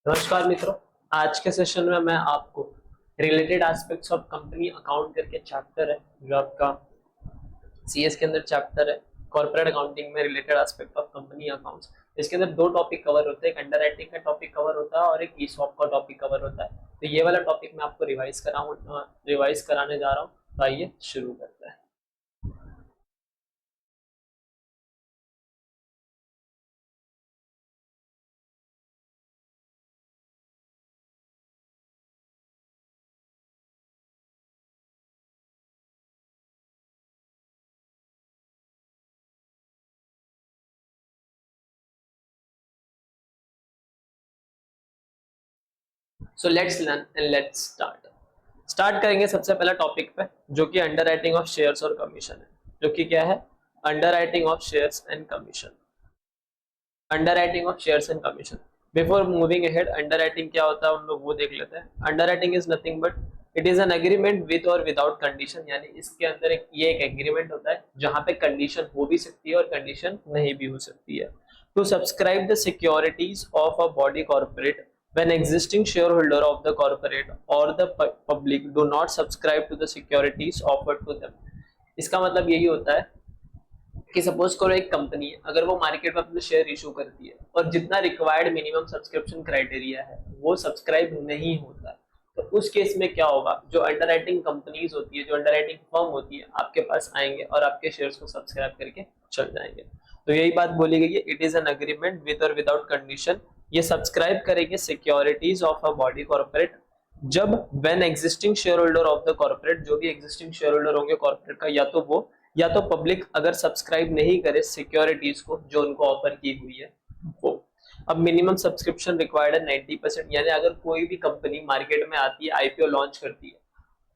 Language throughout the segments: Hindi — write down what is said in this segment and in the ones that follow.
नमस्कार मित्रों। आज के सेशन में मैं आपको related aspects of company account करके चैप्टर है जो आपका सीएस के अंदर चैप्टर है कॉर्पोरेट अकाउंटिंग में related aspect of company accounts. इसके अंदर दो टॉपिक कवर होते हैं, एक अंडर राइटिंग का टॉपिक कवर होता है और एक ईसॉप का टॉपिक कवर होता है। तो ये वाला टॉपिक मैं आपको रिवाइज कराने जा रहा हूँ। तो आइए शुरू करते हैं। So let's learn and let's start करेंगे सबसे पहला टॉपिक पे, जो कि अंडर राइटिंग ऑफ शेयर्स और कमीशन है। जो कि क्या है? Under writing of shares and commission. Under writing of shares and commission. Before moving ahead, under writing क्या होता है हम लोग वो देख लेते हैं। Under writing is nothing but it is an agreement with और विदाउट कंडीशन, यानी इसके अंदर एक एग्रीमेंट होता है जहां पे कंडीशन हो भी सकती है और कंडीशन नहीं भी हो सकती है। To subscribe the securities of a body corporate when existing shareholder of the corporate or the public do not subscribe to the securities offered to them। इसका मतलब यही होता है कि सपोज करो एक कंपनी है, अगर वो मार्केट में अपने शेयर इशू करती है और जितना रिक्वायर्ड मिनिमम सब्सक्रिप्शन क्राइटेरिया है वो सब्सक्राइब नहीं होता, तो उस केस में क्या होगा? जो अंडर राइटिंग कंपनीज होती है, जो अंडर राइटिंग फर्म होती है, आपके पास आएंगे और आपके शेयर्स को सब्सक्राइब करके चल जाएंगे। तो यही बात बोली गई है, it is an agreement with और विदाउट कंडीशन। ये सब्सक्राइब करेंगे securities of a body corporate जब when existing share holder of the corporate, जो भी एग्जिस्टिंग शेयर होल्डर होंगे कॉर्पोरेट का, या तो वो या तो पब्लिक अगर सब्सक्राइब नहीं करे सिक्योरिटीज को जो उनको ऑफर की हुई है वो। अब मिनिमम सब्सक्रिप्शन रिक्वायर्ड है 90%, यानी अगर कोई भी कंपनी मार्केट में आती है, आईपीओ लॉन्च करती है,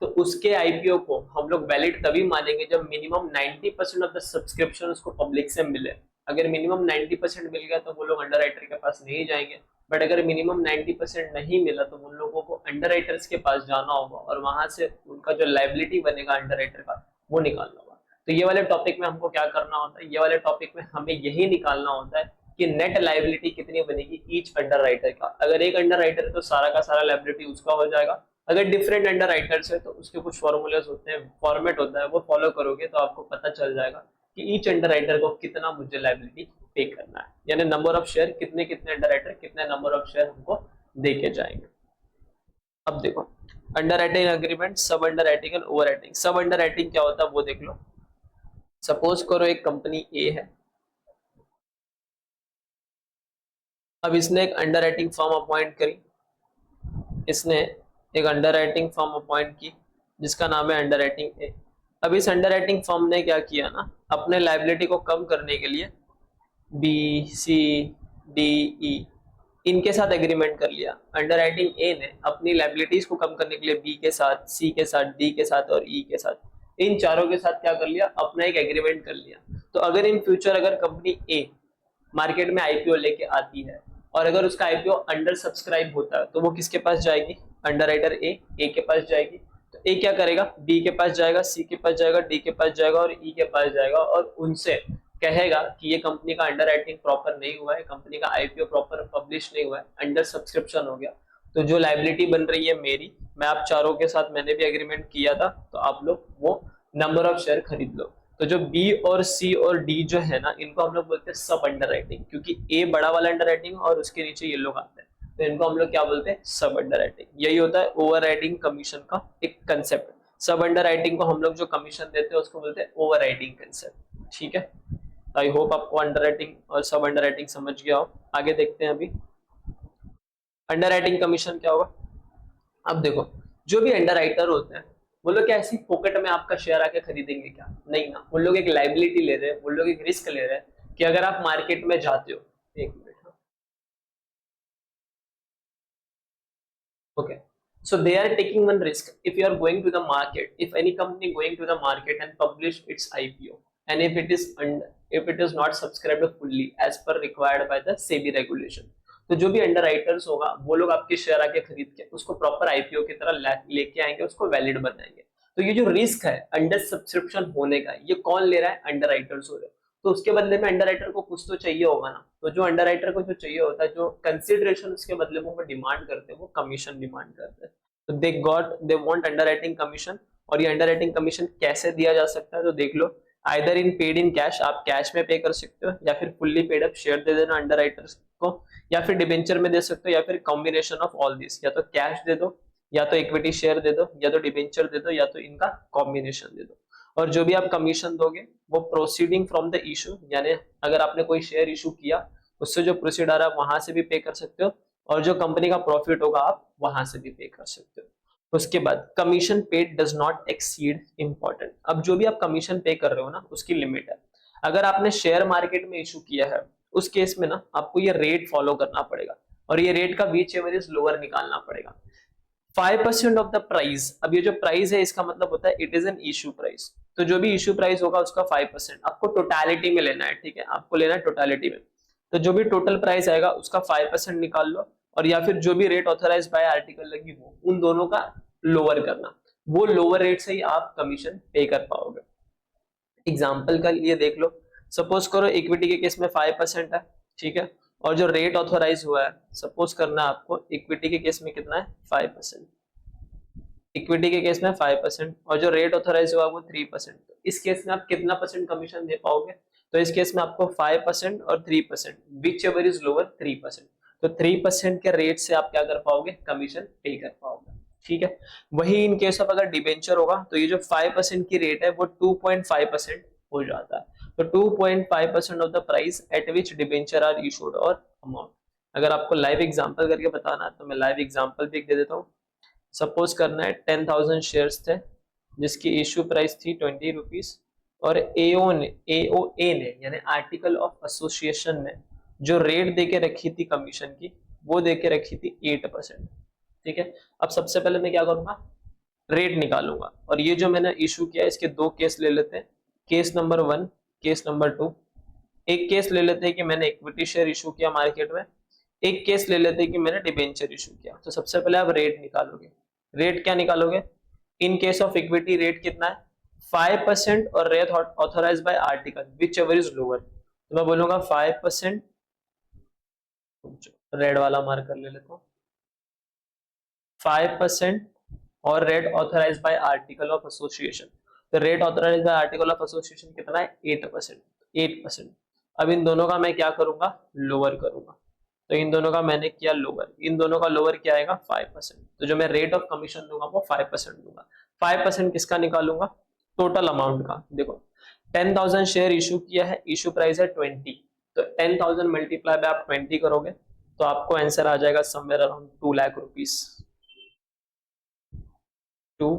तो उसके आईपीओ को हम लोग वैलिड तभी मानेंगे जब मिनिमम 90% ऑफ द सब्सक्रिप्शन उसको पब्लिक से मिले। अगर मिनिमम 90% मिल गया तो वो लोग अंडर राइटर के पास नहीं जाएंगे, बट अगर मिनिमम 90% नहीं मिला तो उन लोगों को अंडर राइटर्स के पास जाना होगा और वहां से उनका जो लाइबिलिटी बनेगा अंडर राइटर का वो निकालना होगा। तो ये वाले टॉपिक में हमको क्या करना होता है? ये वाले टॉपिक में हमें यही निकालना होता है कि नेट लाइबिलिटी कितनी बनेगी ईच अंडर राइटर का। अगर एक अंडर राइटर है तो सारा का सारा लाइबिलिटी उसका हो जाएगा। अगर डिफरेंट अंडर राइटर्स है तो उसके कुछ फॉर्मूलाज होते हैं, फॉर्मेट होता है, वो फॉलो करोगे तो आपको पता चल जाएगा कि ईच अंडर राइटर को कितना मुझे लाइबिलिटी पे करना है, यानी नंबर ऑफ शेयर कितने कितने अंडर राइटर कितने नंबर ऑफ शेयर हमको दे के जाएंगे। अब देखो, अंडर राइटिंग एग्रीमेंट, सब under writing and over writing. सब अंडर राइटिंग क्या होता है वो देख लो। सपोज करो एक कंपनी ए है, अब इसने एक अंडर राइटिंग फर्म अपॉइंट करी, इसने एक अंडर राइटिंग फर्म अपॉइंट की जिसका नाम है अंडर राइटिंग ए। अब इस अंडर राइटिंग फर्म ने क्या किया ना, अपने लाइबिलिटी को कम करने के लिए बी सी डी ई इनके साथ एग्रीमेंट कर लिया। अंडर राइटिंग ए ने अपनी लाइबिलिटीज को कम करने के लिए बी के साथ, सी के साथ, डी के साथ और ई के साथ, इन चारों के साथ क्या कर लिया? अपना एक एग्रीमेंट कर लिया। तो अगर इन फ्यूचर अगर कंपनी ए मार्केट में आईपीओ लेके आती है और अगर उसका आईपीओ अंडर सब्सक्राइब होता है तो वो किसके पास जाएगी? अंडर राइटर ए के पास जाएगी। तो ए क्या करेगा? बी के पास जाएगा, सी के पास जाएगा, डी के पास जाएगा और ई के पास जाएगा और उनसे कहेगा कि ये कंपनी का अंडर राइटिंग प्रॉपर नहीं हुआ है, कंपनी का आईपीओ प्रॉपर पब्लिश नहीं हुआ है, अंडर सब्सक्रिप्शन हो गया, तो जो लाइबिलिटी बन रही है मेरी, मैं आप चारों के साथ मैंने भी एग्रीमेंट किया था, तो आप लोग वो नंबर ऑफ शेयर खरीद लो। तो जो बी और सी और डी जो है ना, इनको हम लोग बोलते हैं सब अंडर राइटिंग, क्योंकि ए बड़ा वाला अंडर राइटिंग और उसके नीचे ये लोग आते हैं, तो इनको हम लोग क्या बोलते हैं? सब अंडर राइटिंग। यही होता है ओवर राइडिंग कमीशन का एक कंसेप्ट। सब अंडर राइटिंग को हम लोग जो कमीशन देते हैं उसको बोलते हैं ओवर राइडिंग कंसेप्ट। ठीक है, आई होप आपको अंडर राइटिंग और सब अंडर राइटिंग समझ गया हो। आगे देखते हैं अभी अंडर राइटिंग कमीशन क्या होगा। अब देखो, जो भी अंडर राइटर होते हैं वो लोग क्या ऐसी पॉकेट में आपका शेयर आके खरीदेंगे क्या? नहीं ना, वो लोग एक लाइबिलिटी ले रहे हैं, वो लोग एक रिस्क ले रहे हैं कि अगर आप मार्केट में जाते हो, एक minute, okay, so they are taking one risk if you are going to the market, if any company going to the market and publish its IPO, and if it is not subscribed fully as per required by the SEBI regulation, तो जो भी अंडर राइटर्स होगा वो लोग आपके शेयर आके खरीद के उसको प्रॉपर आईपीओ की तरह लेके आएंगे, उसको वैलिड बनाएंगे। तो ये जो रिस्क है अंडर सब्सक्रिप्शन होने का, ये कौन ले रहा है? अंडर राइटर्स हो रहे हैं। तो उसके बदले में अंडरराइटर को कुछ तो चाहिए होगा ना। तो जो अंडरराइटर को जो चाहिए होता है, जो कंसिडरेशन उसके बदले में वो डिमांड करते हैं, वो कमीशन डिमांड करते हैं। तो दे वांट अंडरराइटिंग कमीशन। और ये अंडरराइटिंग कमीशन कैसे दिया जा सकता है, तो देख लो, either in paid in cash, आप कैश में पे कर सकते हो, या फिर फुल्ली पेड अप शेयर दे देना अंडरराइटर्स को, या फिर डिबेंचर में दे सकते हो, या फिर कॉम्बिनेशन ऑफ ऑल दिस, या तो कैश दे दो, या तो इक्विटी शेयर दे दो, या तो डिबेंचर दे दो, या तो इनका कॉम्बिनेशन दे दो। और जो भी आप कमीशन दोगे वो प्रोसीडिंग फ्रॉम द इशू, यानी अगर आपने कोई शेयर इशू किया उससे जो प्रोसीड आ रहा है वहां से भी पे कर सकते हो, और जो कंपनी का प्रॉफिट होगा आप वहां से भी पे कर सकते हो। उसके बाद commission paid does not exceed, important. अब जो भी आप कमीशन पे कर रहे हो ना उसकी लिमिट है। अगर आपने शेयर मार्केट में इशू किया है उस केस में ना आपको ये रेट फॉलो करना पड़ेगा, और ये रेट का व्हिच एवर इज लोअर निकालना पड़ेगा। 5% ऑफ द प्राइस, अब ये जो प्राइस है इसका मतलब होता है it is an issue price. तो जो भी इशू प्राइस होगा उसका 5% आपको टोटालिटी में लेना है, ठीक है, आपको लेना है टोटालिटी में। तो जो भी टोटल प्राइस आएगा उसका 5% निकाल लो, और या फिर जो भी रेट ऑथराइज बाय आर्टिकल लगी वो उन दोनों का लोअर करना, वो लोअर रेट से ही आप कमीशन पे कर पाओगे। एग्जाम्पल का लिए देख लो, सपोज करो इक्विटी के केस में 5% है, ठीक है, और जो रेट ऑथोराइज हुआ है सपोज करना आपको इक्विटी के केस में कितना है 5%, इक्विटी के केस में 5%, और जो रेट ऑथोराइज हुआ वो 3%। तो इस केस में आप कितना परसेंट कमीशन दे पाओगे, तो इस केस में आपको 5% और 3%, विच एवर इज लोअर 3%। तो 3% के रेट से आप क्या कर पाओगे, कमीशन पे कर पाओगे, ठीक है। वही इन केस ऑफ अगर डिबेंचर होगा तो ये जो 5% की रेट है वो 2.5% हो जाता है। तो 2.5% of the price at which debenture are issued और अमाउंट। अगर आपको लाइव एग्जांपल करके बताना है तो मैं लाइव एग्जांपल भी दे देता हूँ। सपोज करना है 10,000 शेयर्स थे जिसकी इश्यू प्राइस थी 20 रुपीज, और एओए ने यानी आर्टिकल ऑफ एसोसिएशन ने जो रेट देके रखी थी कमीशन की वो देके रखी थी 8%, ठीक है। अब सबसे पहले मैं क्या करूंगा, रेट निकालूंगा, और ये जो मैंने इशू किया इसके दो केस ले लेते हैं, केस नंबर 1, केस नंबर 2। एक केस ले लेते हैं कि मैंने इक्विटी शेयर इशू किया मार्केट में, एक केस ले लेते हैं कि मैंने डिबेंचर इशू किया। तो सबसे पहले आप रेट निकालोगे, रेट क्या निकालोगे, in case of equity rate कितना है 5%, और rate authorise by article whichever is lower. तो मैं बोलूंगा 5%, रेड वाला मार्कर ले लेता हूं, 5% और rate authorise by article of association. तो rate authorise by article of association कितना है 8%, 8%। अब इन दोनों का मैं क्या करूंगा, लोअर करूंगा। तो इन दोनों का मैंने किया लोअर, इन दोनों का लोअर क्या आएगा 5%। तो जो मैं रेट ऑफ कमीशन दूंगा वो 5% दूंगा। 5% किसका निकालूंगा, टोटल अमाउंट का। देखो 10,000 शेयर इशू किया है, इशू प्राइस है 20, तो 10,000 मल्टीप्लाई बाय आप 20 करोगे तो आपको आंसर आ जाएगा somewhere around 2 lakh rupees, 2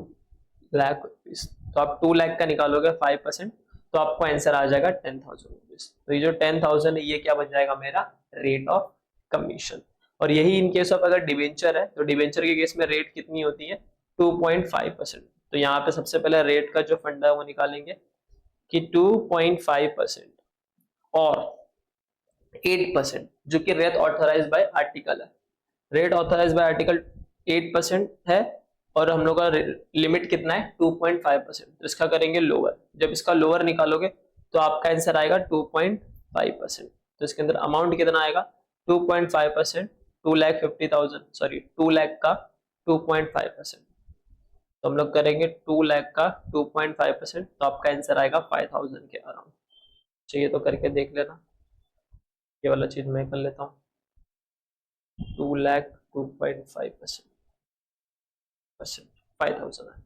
lakh rupees. तो आप 2 लाख का निकालोगे 5%, तो आपको आंसर आ जाएगा 10,000 रुपीज। तो ये जो 10,000 है ये क्या बन जाएगा मेरा रेट ऑफ कमीशन। और यही इन केस ऑफ अगर डिबेंचर है तो डिबेंचर के केस में रेट कितनी होती है 2.5%। तो यहाँ पे सबसे पहले रेट का जो फंडा है वो निकालेंगे कि 2.5% और 8% जो कि रेट ऑथराइज बाय आर्टिकल है, रेट ऑथराइज बाय आर्टिकल 8% है, और हम लोग का लिमिट कितना है 2.5%। तो इसका करेंगे लोअर, जब इसका लोअर निकालोगे तो आपका आंसर आएगा 2.5%। तो इसके अंदर अमाउंट कितना आएगा 2.5%, 2,50,000, सॉरी 2 लाख का 2.5%। तो हम लोग करेंगे 2 लाख का 2.5%, तो आपका आंसर आएगा 5,000 के अराउंड। चाहिए तो करके देख लेना, ये वाला चीज मैं कर लेता हूँ। 2 लाख 2.5%, 5,000 है।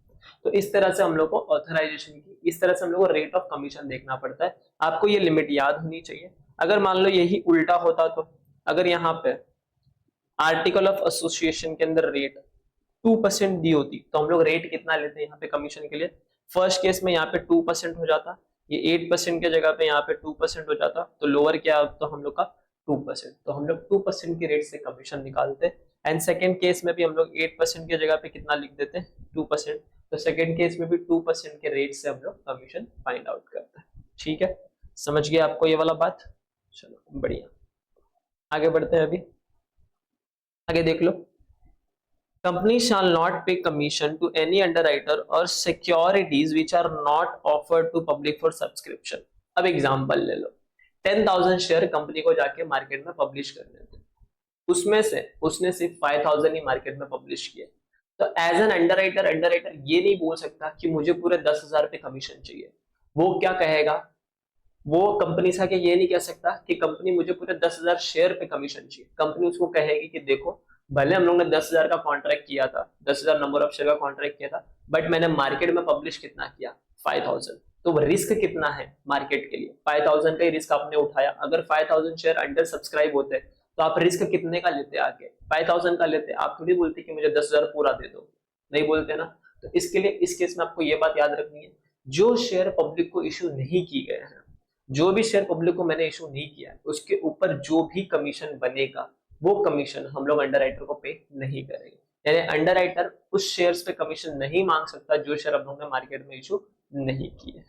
तो इस तरह से हम लोग को ऑथराइजेशन की, इस तरह से हम लोग को रेट ऑफ कमीशन देखना पड़ता है। आपको ये लिमिट याद होनी चाहिए। अगर मान लो यही उल्टा होता, तो अगर यहाँ पे आर्टिकल ऑफ एसोसिएशन के अंदर रेट 2% दी होती तो हम लोग रेट कितना लेते हैं यहाँ पे कमीशन के लिए, फर्स्ट केस में यहाँ पे 2% हो जाता, ये 8% के जगह पे यहाँ पे 2% हो जाता, तो लोअर क्या तो हम लोग का 2%। तो हम लोग 2% के रेट से कमीशन निकालते, एंड सेकेंड केस में भी हम लोग 8% की जगह पे कितना लिख देते हैं 2%। तो सेकेंड केस में भी 2% के रेट से हम लोग कमीशन फाइंड आउट करते हैं। ठीक है, समझ गया आपको ये वाला बात। चलो बढ़िया, आगे बढ़ते हैं। अभी आगे देख लो, company shall not pay commission to any underwriter or securities which are not offered to public for subscription। अब एग्जांपल ले लो, 10,000 शेयर कंपनी को जाके मार्केट में पब्लिश करने थे, उसमें से उसने सिर्फ 5,000 ही मार्केट में पब्लिश किए। तो एज एन अंडर राइटर ये नहीं बोल सकता कि मुझे पूरे 10,000 पे कमीशन चाहिए। वो क्या कहेगा, वो कंपनी से आके ये नहीं कह सकता कि कंपनी मुझे पूरे 10,000 शेयर पे कमीशन चाहिए। कंपनी उसको कहेगी कि देखो, भले हम लोग ने 10,000 का कॉन्ट्रैक्ट किया था, 10,000 नंबर ऑफ शेयर का कॉन्ट्रैक्ट किया था, बट मैंने मार्केट में पब्लिश कितना किया, 5,000। तो वो रिस्क कितना है मार्केट के लिए, 5,000 का ही रिस्क आपने उठाया। अगर 5,000 शेयर अंडर सब्सक्राइब होते तो आप रिस्क कितने का लेते, आके 5,000 का लेते। आप थोड़ी बोलते कि मुझे 10,000 पूरा दे दो, नहीं बोलते ना। तो इसके लिए इस केस में आपको ये बात याद रखनी है, जो शेयर पब्लिक को इशू नहीं की गए हैं, जो भी शेयर पब्लिक को मैंने इशू नहीं किया है, उसके ऊपर जो भी कमीशन बनेगा वो कमीशन हम लोग अंडर राइटर को पे नहीं करेंगे। यानी अंडर राइटर उस शेयर्स पे कमीशन नहीं मांग सकता जो शेयर हम लोग ने मार्केट में इशू नहीं किए।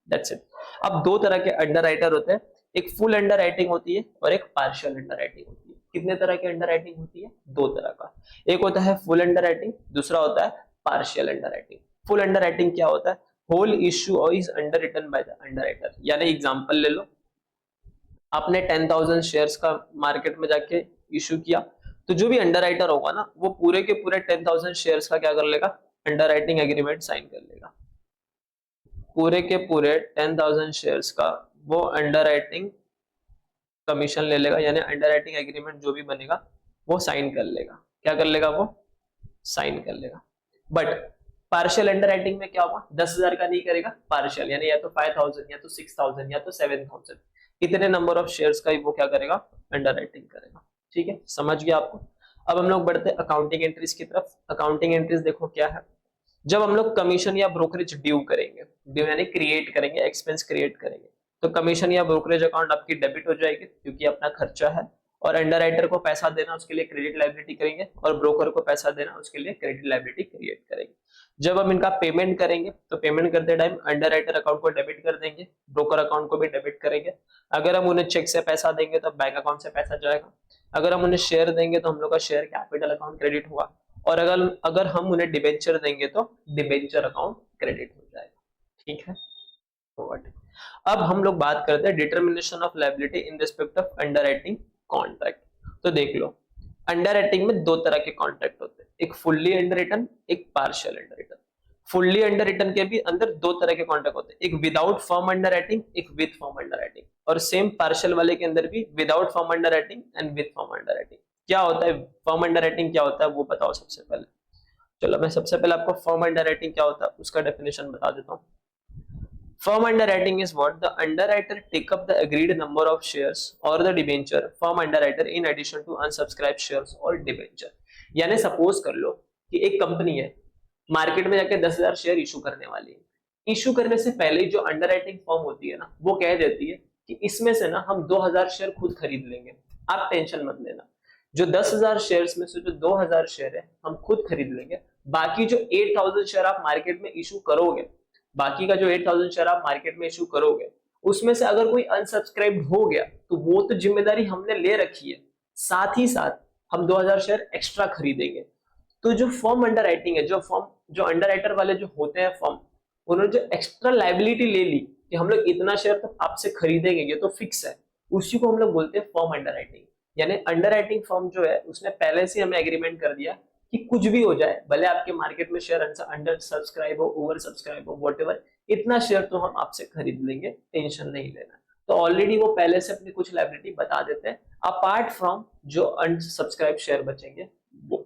That's it. अब दो तरह के अंडर राइटर होते हैं, एक फुल अंडर राइटिंग होती है और एक पार्शियल अंडर राइटिंग होती है। कितने तरह की अंडर राइटिंग होती है, दो तरह का। एक होता है फुल अंडर राइटिंग, दूसरा होता है partial underwriting. Full underwriting क्या होता है, whole issue is underwritten by the underwriter. यानी एग्जांपल ले लो, आपने 10,000 शेयर्स का मार्केट में जाके इशू किया, तो जो भी अंडर राइटर होगा ना, वो पूरे के पूरे 10,000 शेयर्स का क्या कर लेगा, अंडर राइटिंग एग्रीमेंट साइन कर लेगा। पूरे के पूरे 10,000 शेयर्स का वो अंडर राइटिंग कमीशन ले लेगा, यानी अंडर राइटिंग एग्रीमेंट जो भी बनेगा वो साइन कर लेगा। क्या कर लेगा, वो साइन कर लेगा। बट पार्शियल अंडर राइटिंग में क्या होगा, 10,000 का नहीं करेगा, पार्शियल यानी या तो 5,000 या तो 6,000 या तो 7,000, इतने नंबर ऑफ शेयर्स का ही वो क्या करेगा, अंडर राइटिंग करेगा। ठीक है, समझ गया आपको। अब हम लोग बढ़ते हैं अकाउंटिंग एंट्रीज की तरफ। अकाउंटिंग एंट्रीज देखो क्या है, जब हम लोग कमीशन या ब्रोकरेज ड्यू करेंगे, ड्यू यानी क्रिएट करेंगे, एक्सपेंस क्रिएट करेंगे, तो कमीशन या ब्रोकरेज अकाउंट आपकी डेबिट हो जाएगी क्योंकि अपना खर्चा है, और अंडर राइटर को पैसा देना उसके लिए क्रेडिट लायबिलिटी करेंगे, और ब्रोकर को पैसा देना उसके लिए क्रेडिट लायबिलिटी क्रिएट करेंगे। जब हम इनका पेमेंट करेंगे तो पेमेंट करते टाइम अंडर राइटर अकाउंट को डेबिट कर देंगे, ब्रोकर अकाउंट को भी डेबिट करेंगे। अगर हम उन्हें चेक से पैसा देंगे तो बैंक अकाउंट से पैसा जाएगा। अगर हम उन्हें शेयर देंगे तो हम लोग का शेयर कैपिटल अकाउंट क्रेडिट होगा, और अगर हम उन्हें डिबेंचर देंगे तो डिबेंचर अकाउंट क्रेडिट हो जाएगा। ठीक है, अब हम लोग बात करते हैं determination of liability in respect of under writing contract. तो देख लो, अंडर राइटिंग में दो तरह के कॉन्ट्रैक्ट होते हैं, एक फुल्ली अंडर रिटन, एक partial underwritten. Fully underwritten के भी अंदर दो तरह के कॉन्ट्रैक्ट होते हैं, एक विदाउट फर्म अंडर राइटिंग, एक विद फर्म अंडर राइटिंग। और सेम पार्शियल वाले के अंदर भी without firm under writing and with firm underwriting. क्या होता है फर्म अंडर राइटिंग, क्या होता है वो बताओ सबसे पहले। चलो मैं सबसे पहले आपको फर्म अंडर राइटिंग क्या होता है उसका डेफिनेशन बता देता हूँ। Firm underwriting is what the underwriter take up the agreed number of shares or the debenture firm underwriter in addition to unsubscribed shares or debenture। यानी सपोज कर लो कि एक कंपनी है, मार्केट में जाके 10,000 शेयर इशू करने वाली है। इशू करने से पहले जो अंडरराइटिंग फर्म होती है ना, वो कह देती है कि इसमें से ना हम 2,000 शेयर खुद खरीद लेंगे, आप टेंशन मत लेना। जो 10,000 शेयर्स में से जो 2,000 शेयर है हम खुद खरीद लेंगे, बाकी जो 8,000 शेयर आप मार्केट में इशू करोगे, बाकी का जो 8,000 शेयर आप मार्केट में इशू करोगे, उसमें से अगर कोई अनसब्सक्राइब हो गया तो वो तो जिम्मेदारी हमने ले रखी है, साथ ही साथ हम 2,000 शेयर एक्स्ट्रा खरीदेंगे। तो जो फर्म अंडर राइटिंग है, जो अंडर राइटर वाले जो होते हैं फर्म, उन्होंने जो एक्स्ट्रा लाइबिलिटी ले ली कि हम लोग इतना शेयर तो आपसे खरीदेंगे, ये तो फिक्स है, उसी को हम लोग बोलते हैं फर्म अंडर राइटिंग। यानी अंडर राइटिंग फर्म जो है उसने पहले से हमें एग्रीमेंट कर दिया कि कुछ भी हो जाए, भले आपके मार्केट में शेयर अंडर सब्सक्राइब हो, ओवर सब्सक्राइब हो, व्हाटएवर, इतना शेयर तो हम आपसे खरीद लेंगे, टेंशन नहीं लेना। तो ऑलरेडी वो पहले से अपनी कुछ लायबिलिटी बता देते हैं, अपार्ट फ्रॉम जो अनसब्सक्राइब शेयर बचेंगे वो।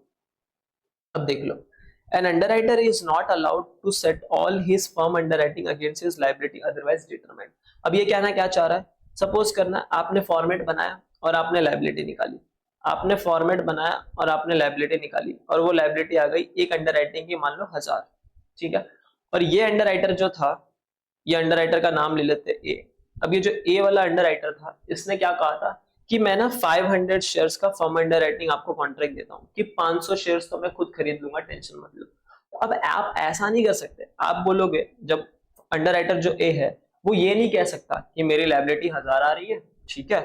अब देख लो, an underwriter is not allowed to set all his firm underwriting against his liability otherwise determined। अब ये कहना क्या चाह रहा है, सपोज करना आपने फॉर्मेट बनाया और आपने लायबिलिटी निकाली, आपने फॉर्मेट बनाया और आपने लायबिलिटी निकाली, और वो लायबिलिटी आ गई एक अंडरराइटिंग की, मान लो 1,000, ठीक है। और ये अंडरराइटर जो था, ये अंडरराइटर का नाम ले लेते ए। अब ये जो ए वाला अंडरराइटर था, इसने क्या कहा था कि मैं ना 500 शेयर्स का फर्म अंडरराइटिंग आपको कॉन्ट्रैक्ट देता हूँ कि 500 शेयर्स तो मैं खुद खरीद लूंगा, टेंशन मत लो। तो अब आप ऐसा नहीं कर सकते, आप बोलोगे, जब अंडरराइटर जो ए है वो ये नहीं कह सकता कि मेरी लायबिलिटी 1,000 आ रही है, ठीक है,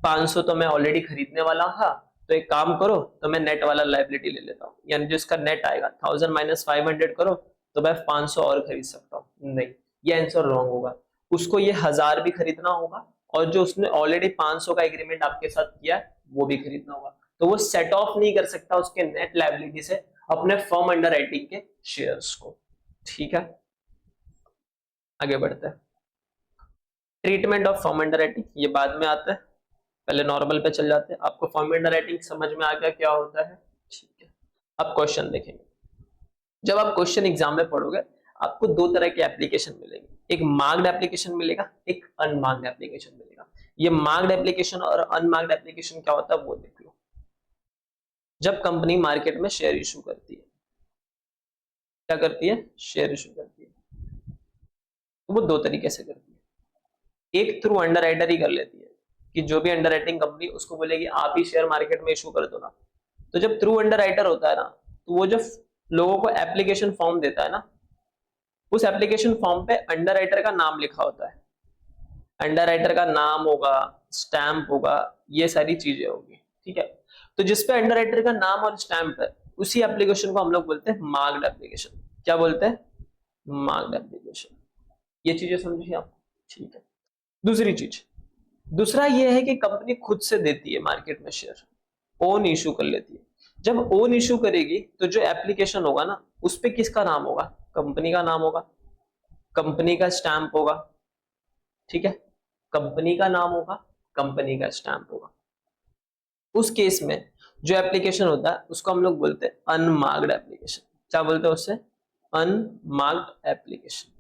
500 तो मैं ऑलरेडी खरीदने वाला था, तो एक काम करो, तो मैं नेट वाला लायबिलिटी ले लेता हूँ, यानी जो इसका नेट आएगा 1,000 - 500 करो तो मैं 500 और खरीद सकता हूँ। नहीं, ये आंसर रॉन्ग होगा। उसको ये 1000 भी खरीदना होगा, और जो उसने ऑलरेडी 500 का एग्रीमेंट आपके साथ किया है वो भी खरीदना होगा। तो वो सेट ऑफ नहीं कर सकता उसके नेट लायबिलिटी से अपने फर्म अंडर राइटिंग के शेयर्स को। ठीक है, आगे बढ़ते हैं। Treatment of firm under writing ये बाद में आता है, पहले नॉर्मल पे चल जाते हैं। आपको फर्म अंडर राइटिंग समझ में आ गया क्या होता है? ठीक है, अब क्वेश्चन देखेंगे। जब आप क्वेश्चन एग्जाम में पढ़ोगे आपको दो तरह के एप्लीकेशन मिलेंगे, एक मार्क्ड एप्लीकेशन मिलेगा, एक अनमार्क्ड एप्लीकेशन मिलेगा। ये मार्क्ड एप्लीकेशन और अनमार्क्ड एप्लीकेशन क्या होता है वो देख लो। जब कंपनी मार्केट में शेयर इशू करती है, क्या करती है? शेयर इशू करती है। तो वो दो तरीके से करती है। एक थ्रू अंडर राइटर ही कर लेती है कि जो भी अंडर राइटिंग कंपनी उसको बोलेगी आप ही शेयर मार्केट में इशू कर दो ना। तो जब थ्रू अंडर राइटर होता है ना, तो वो जब लोगों को एप्लीकेशन फॉर्म देता है ना, उस एप्लीकेशन फॉर्म पे अंडर राइटर का नाम लिखा होता है। अंडर राइटर का नाम होगा, स्टैंप होगा, ये सारी चीजें होगी। ठीक है, तो जिसपे अंडर राइटर का नाम और स्टैंप है उसी एप्लीकेशन को हम लोग बोलते हैं मार्क्ड एप्लीकेशन। क्या बोलते हैं? Marked application. ये चीजें समझिए आप। ठीक है, दूसरी चीज, दूसरा ये है कि कंपनी खुद से देती है मार्केट में शेयर, ओन इशू कर लेती है। जब ओन इशू करेगी तो जो एप्लीकेशन होगा ना उस पे किसका नाम होगा? कंपनी का नाम होगा, कंपनी का स्टैंप होगा। ठीक है, कंपनी का नाम होगा, कंपनी का स्टैंप होगा। उस केस में जो एप्लीकेशन होता है उसको हम लोग बोलते हैं अनमार्क्ड एप्लीकेशन। क्या बोलते हैं उससे? Unmarked application.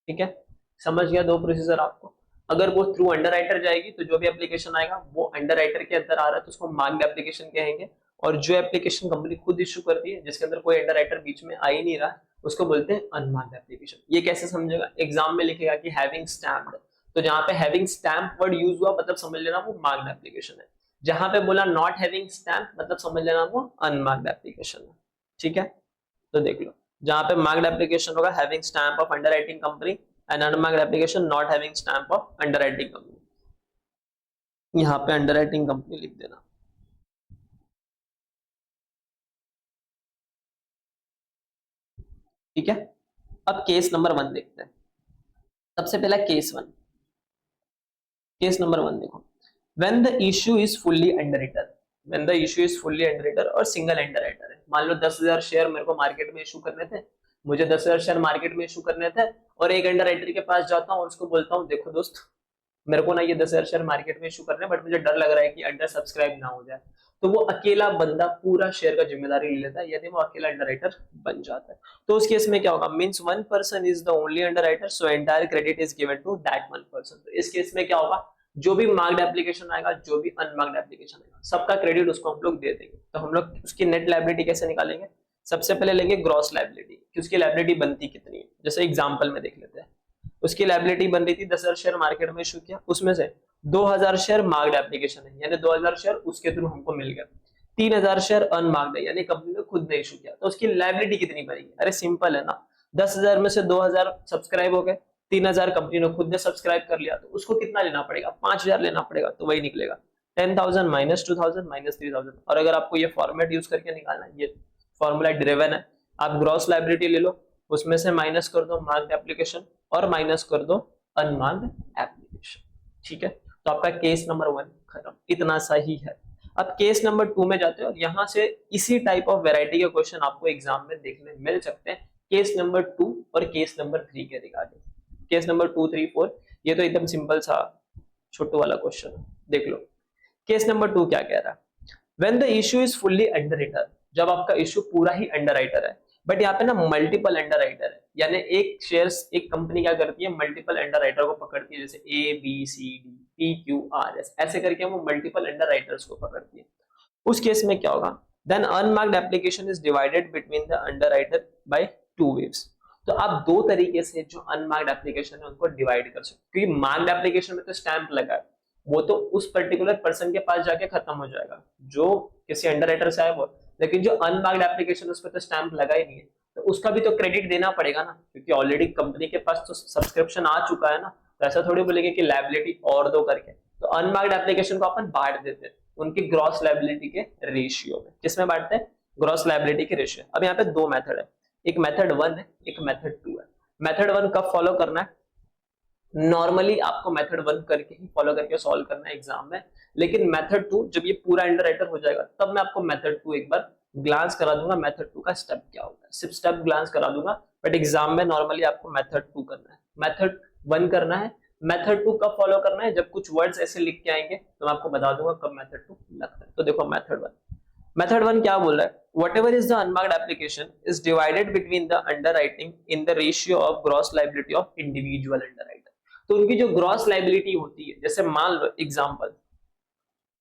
ठीक है, समझ गया दो प्रोसीजर आपको। अगर वो थ्रू अंडर राइटर जाएगी तो जो भी एप्लीकेशन आएगा वो अंडर राइटर के अंदर आ रहा है तो उसको मार्क्ड एप्लीकेशन कहेंगे, और जो एप्लीकेशन कंपनी खुद इशू करती है जिसके अंदर कोई अंडर राइटर बीच में आ ही नहीं रहा उसको बोलते हैं अनमार्क्ड एप्लीकेशन। ये कैसे समझेगा? एग्जाम में लिखेगा कि हैविंग स्टैम्प्ड, तो जहां पे हैविंग स्टैम्प वर्ड यूज हुआ मतलब समझ लेना वो मार्क्ड एप्लीकेशन है। जहां पे बोला नॉट हैविंग स्टैम्प मतलब समझ लेना वो अनमार्क्ड एप्लीकेशन है। ठीक है, तो देख लो, जहां पे मार्क्ड एप्लीकेशन होगा having stamp of under writing company, and unmarked application not having stamp of under writing company. यहाँ पे अंडर राइटिंग कंपनी लिख देना। ठीक है, अब केस नंबर 1 देखते हैं। सबसे पहला केस 1। केस नंबर 1 देखो, when the issue is fully underwriter. When the issue is fully underwriter और सिंगल अंडरराइटर है। मान लो 10,000 शेयर मेरे को मार्केट में इशू करने थे, मुझे 10,000 शेयर मार्केट में इशू करने थे, और एक अंडरराइटर के पास जाता हूँ और उसको बोलता हूँ देखो दोस्त मेरे को ना ये 10,000 शेयर मार्केट में इशू करने, बट मुझे डर लग रहा है कि अंडर सब्सक्राइब ना हो जाए। तो वो अकेला बंदा पूरा शेयर का जिम्मेदारी ले लेता है, यानी वो अकेला अंडरराइटर बन जाता है। तो उस केस में क्या होगा? Means one person is the only underwriter, so entire credit is given to that one person. तो इस केस में क्या होगा? जो भी मार्क्ड एप्लीकेशन आएगा, जो भी अनमार्क्ड एप्लीकेशन आएगा, सबका क्रेडिट उसको हम लोग दे देंगे। तो हम लोग उसकी नेट लायबिलिटी कैसे निकालेंगे? सबसे पहले लेंगे ग्रॉस लायबिलिटी कि उसकी लायबिलिटी बनती कितनी है। जैसे एग्जांपल में देख लेते हैं, उसकी लायबिलिटी बन रही थी 10,000 शेयर मार्केट में इशू किया, उसमें से 2,000 शेयर मार्क्ड एप्लीकेशन है यानी 2,000 शेयर उसके थ्रू हमको मिल गया, 3,000 शेयर अनमार्क्ड है यानी कंपनी ने खुद ने इशू किया। तो उसकी लायबिलिटी कितनी बनेगी? अरे सिंपल है ना, 10,000 में से 2,000 सब्सक्राइब हो गए, 3,000 कंपनी ने खुद ने सब्सक्राइब कर लिया, तो उसको कितना लेना पड़ेगा? 5,000 लेना पड़ेगा। तो वही निकलेगा 10,000 माइनस 2,000 माइनस 3,000। और अगर आपको ये फॉर्मेट यूज करके निकालना है, ये फॉर्मूला ड्रिवन है, आप ग्रॉस लायबिलिटी ले लो, उसमें से माइनस कर दो मार्क्ड एप्लीकेशन और माइनस कर दो अनमार्क्ड एप्लीकेशन। ठीक है, तो आपका केस नंबर 1 खत्म, इतना सा ही है। अब केस नंबर 2 में जाते हैं और यहां से इसी टाइप ऑफ वैरायटी के क्वेश्चन आपको एग्जाम में देखने मिल सकते हैं केस नंबर 2 और केस नंबर 3 के रिगार्डिंग। केस नंबर 2, 3, 4 ये तो एकदम सिंपल सा छोटू वाला क्वेश्चन है, देख लो। केस नंबर 2 क्या कह रहा है? When the issue is fully underwriter, जब आपका इश्यू पूरा ही अंडरराइटर है, बट यहाँ पे ना मल्टीपल अंडरराइटर है, यानी एक शेयर्स एक कंपनी क्या करती है मल्टीपल अंडरराइटर को पकड़ती है, जैसे A B C D P Q R S, ऐसे करके वो मल्टीपल अंडरराइटर्स को पकड़ती है। उस केस में क्या होगा? Then unmarked application is divided between the underwriter by 2 waves. तो आप दो तरीके से जो अनमार्क्ड एप्लीकेशन है उनको डिवाइड कर सकते हो, क्योंकि मार्क्ड एप्लीकेशन में तो स्टैंप लगा है, वो तो उस पर्टिकुलर पर्सन के पास जाके खत्म हो जाएगा जो किसी अंडरराइटर से है वो, लेकिन जो अनमार्क्ड एप्लीकेशन उस पर तो स्टैंप लगा ही नहीं है, तो उसका भी तो क्रेडिट देना पड़ेगा ना, क्योंकि ऑलरेडी कंपनी के पास तो सब्सक्रिप्शन आ चुका है ना। तो ऐसा थोड़ी बोलेंगे कि लायबिलिटी और दो करके, तो अनमार्क्ड एप्लीकेशन को अपन बांट देते हैं उनकी ग्रॉस लायबिलिटी के रेशियो में। किसमें बांटते हैं? ग्रॉस लायबिलिटी के रेशियो। अब यहाँ पे दो मेथड है, एक मेथड 1 है, एक मेथड 2 है। मेथड 1 कब फॉलो करना है? नॉर्मली आपको मेथड 1 करके ही फॉलो करके सॉल्व करना है एग्जाम में, लेकिन मेथड 2 जब ये पूरा अंडरराइटर हो जाएगा तब मैं आपको मेथड 2 एक बार ग्लांस करा दूंगा, मेथड 2 का स्टेप क्या होगा, सिर्फ स्टेप ग्लांस करा दूंगा, बट एग्जाम में नॉर्मली आपको मेथड 2 करना है, मेथड 1 करना है। मेथड 2 कब फॉलो करना है, जब कुछ वर्ड्स ऐसे लिख के आएंगे तो मैं आपको बता दूंगा कब मेथड 2 लगता है। तो देखो मेथड 1 क्या बोल रहा है, whatever is the unmarked application is divided between the underwriting in the ratio of gross liability of individual underwriter। तो उनकी जो ग्रॉस लाइबिलिटी होती है, जैसे मान लो एग्जांपल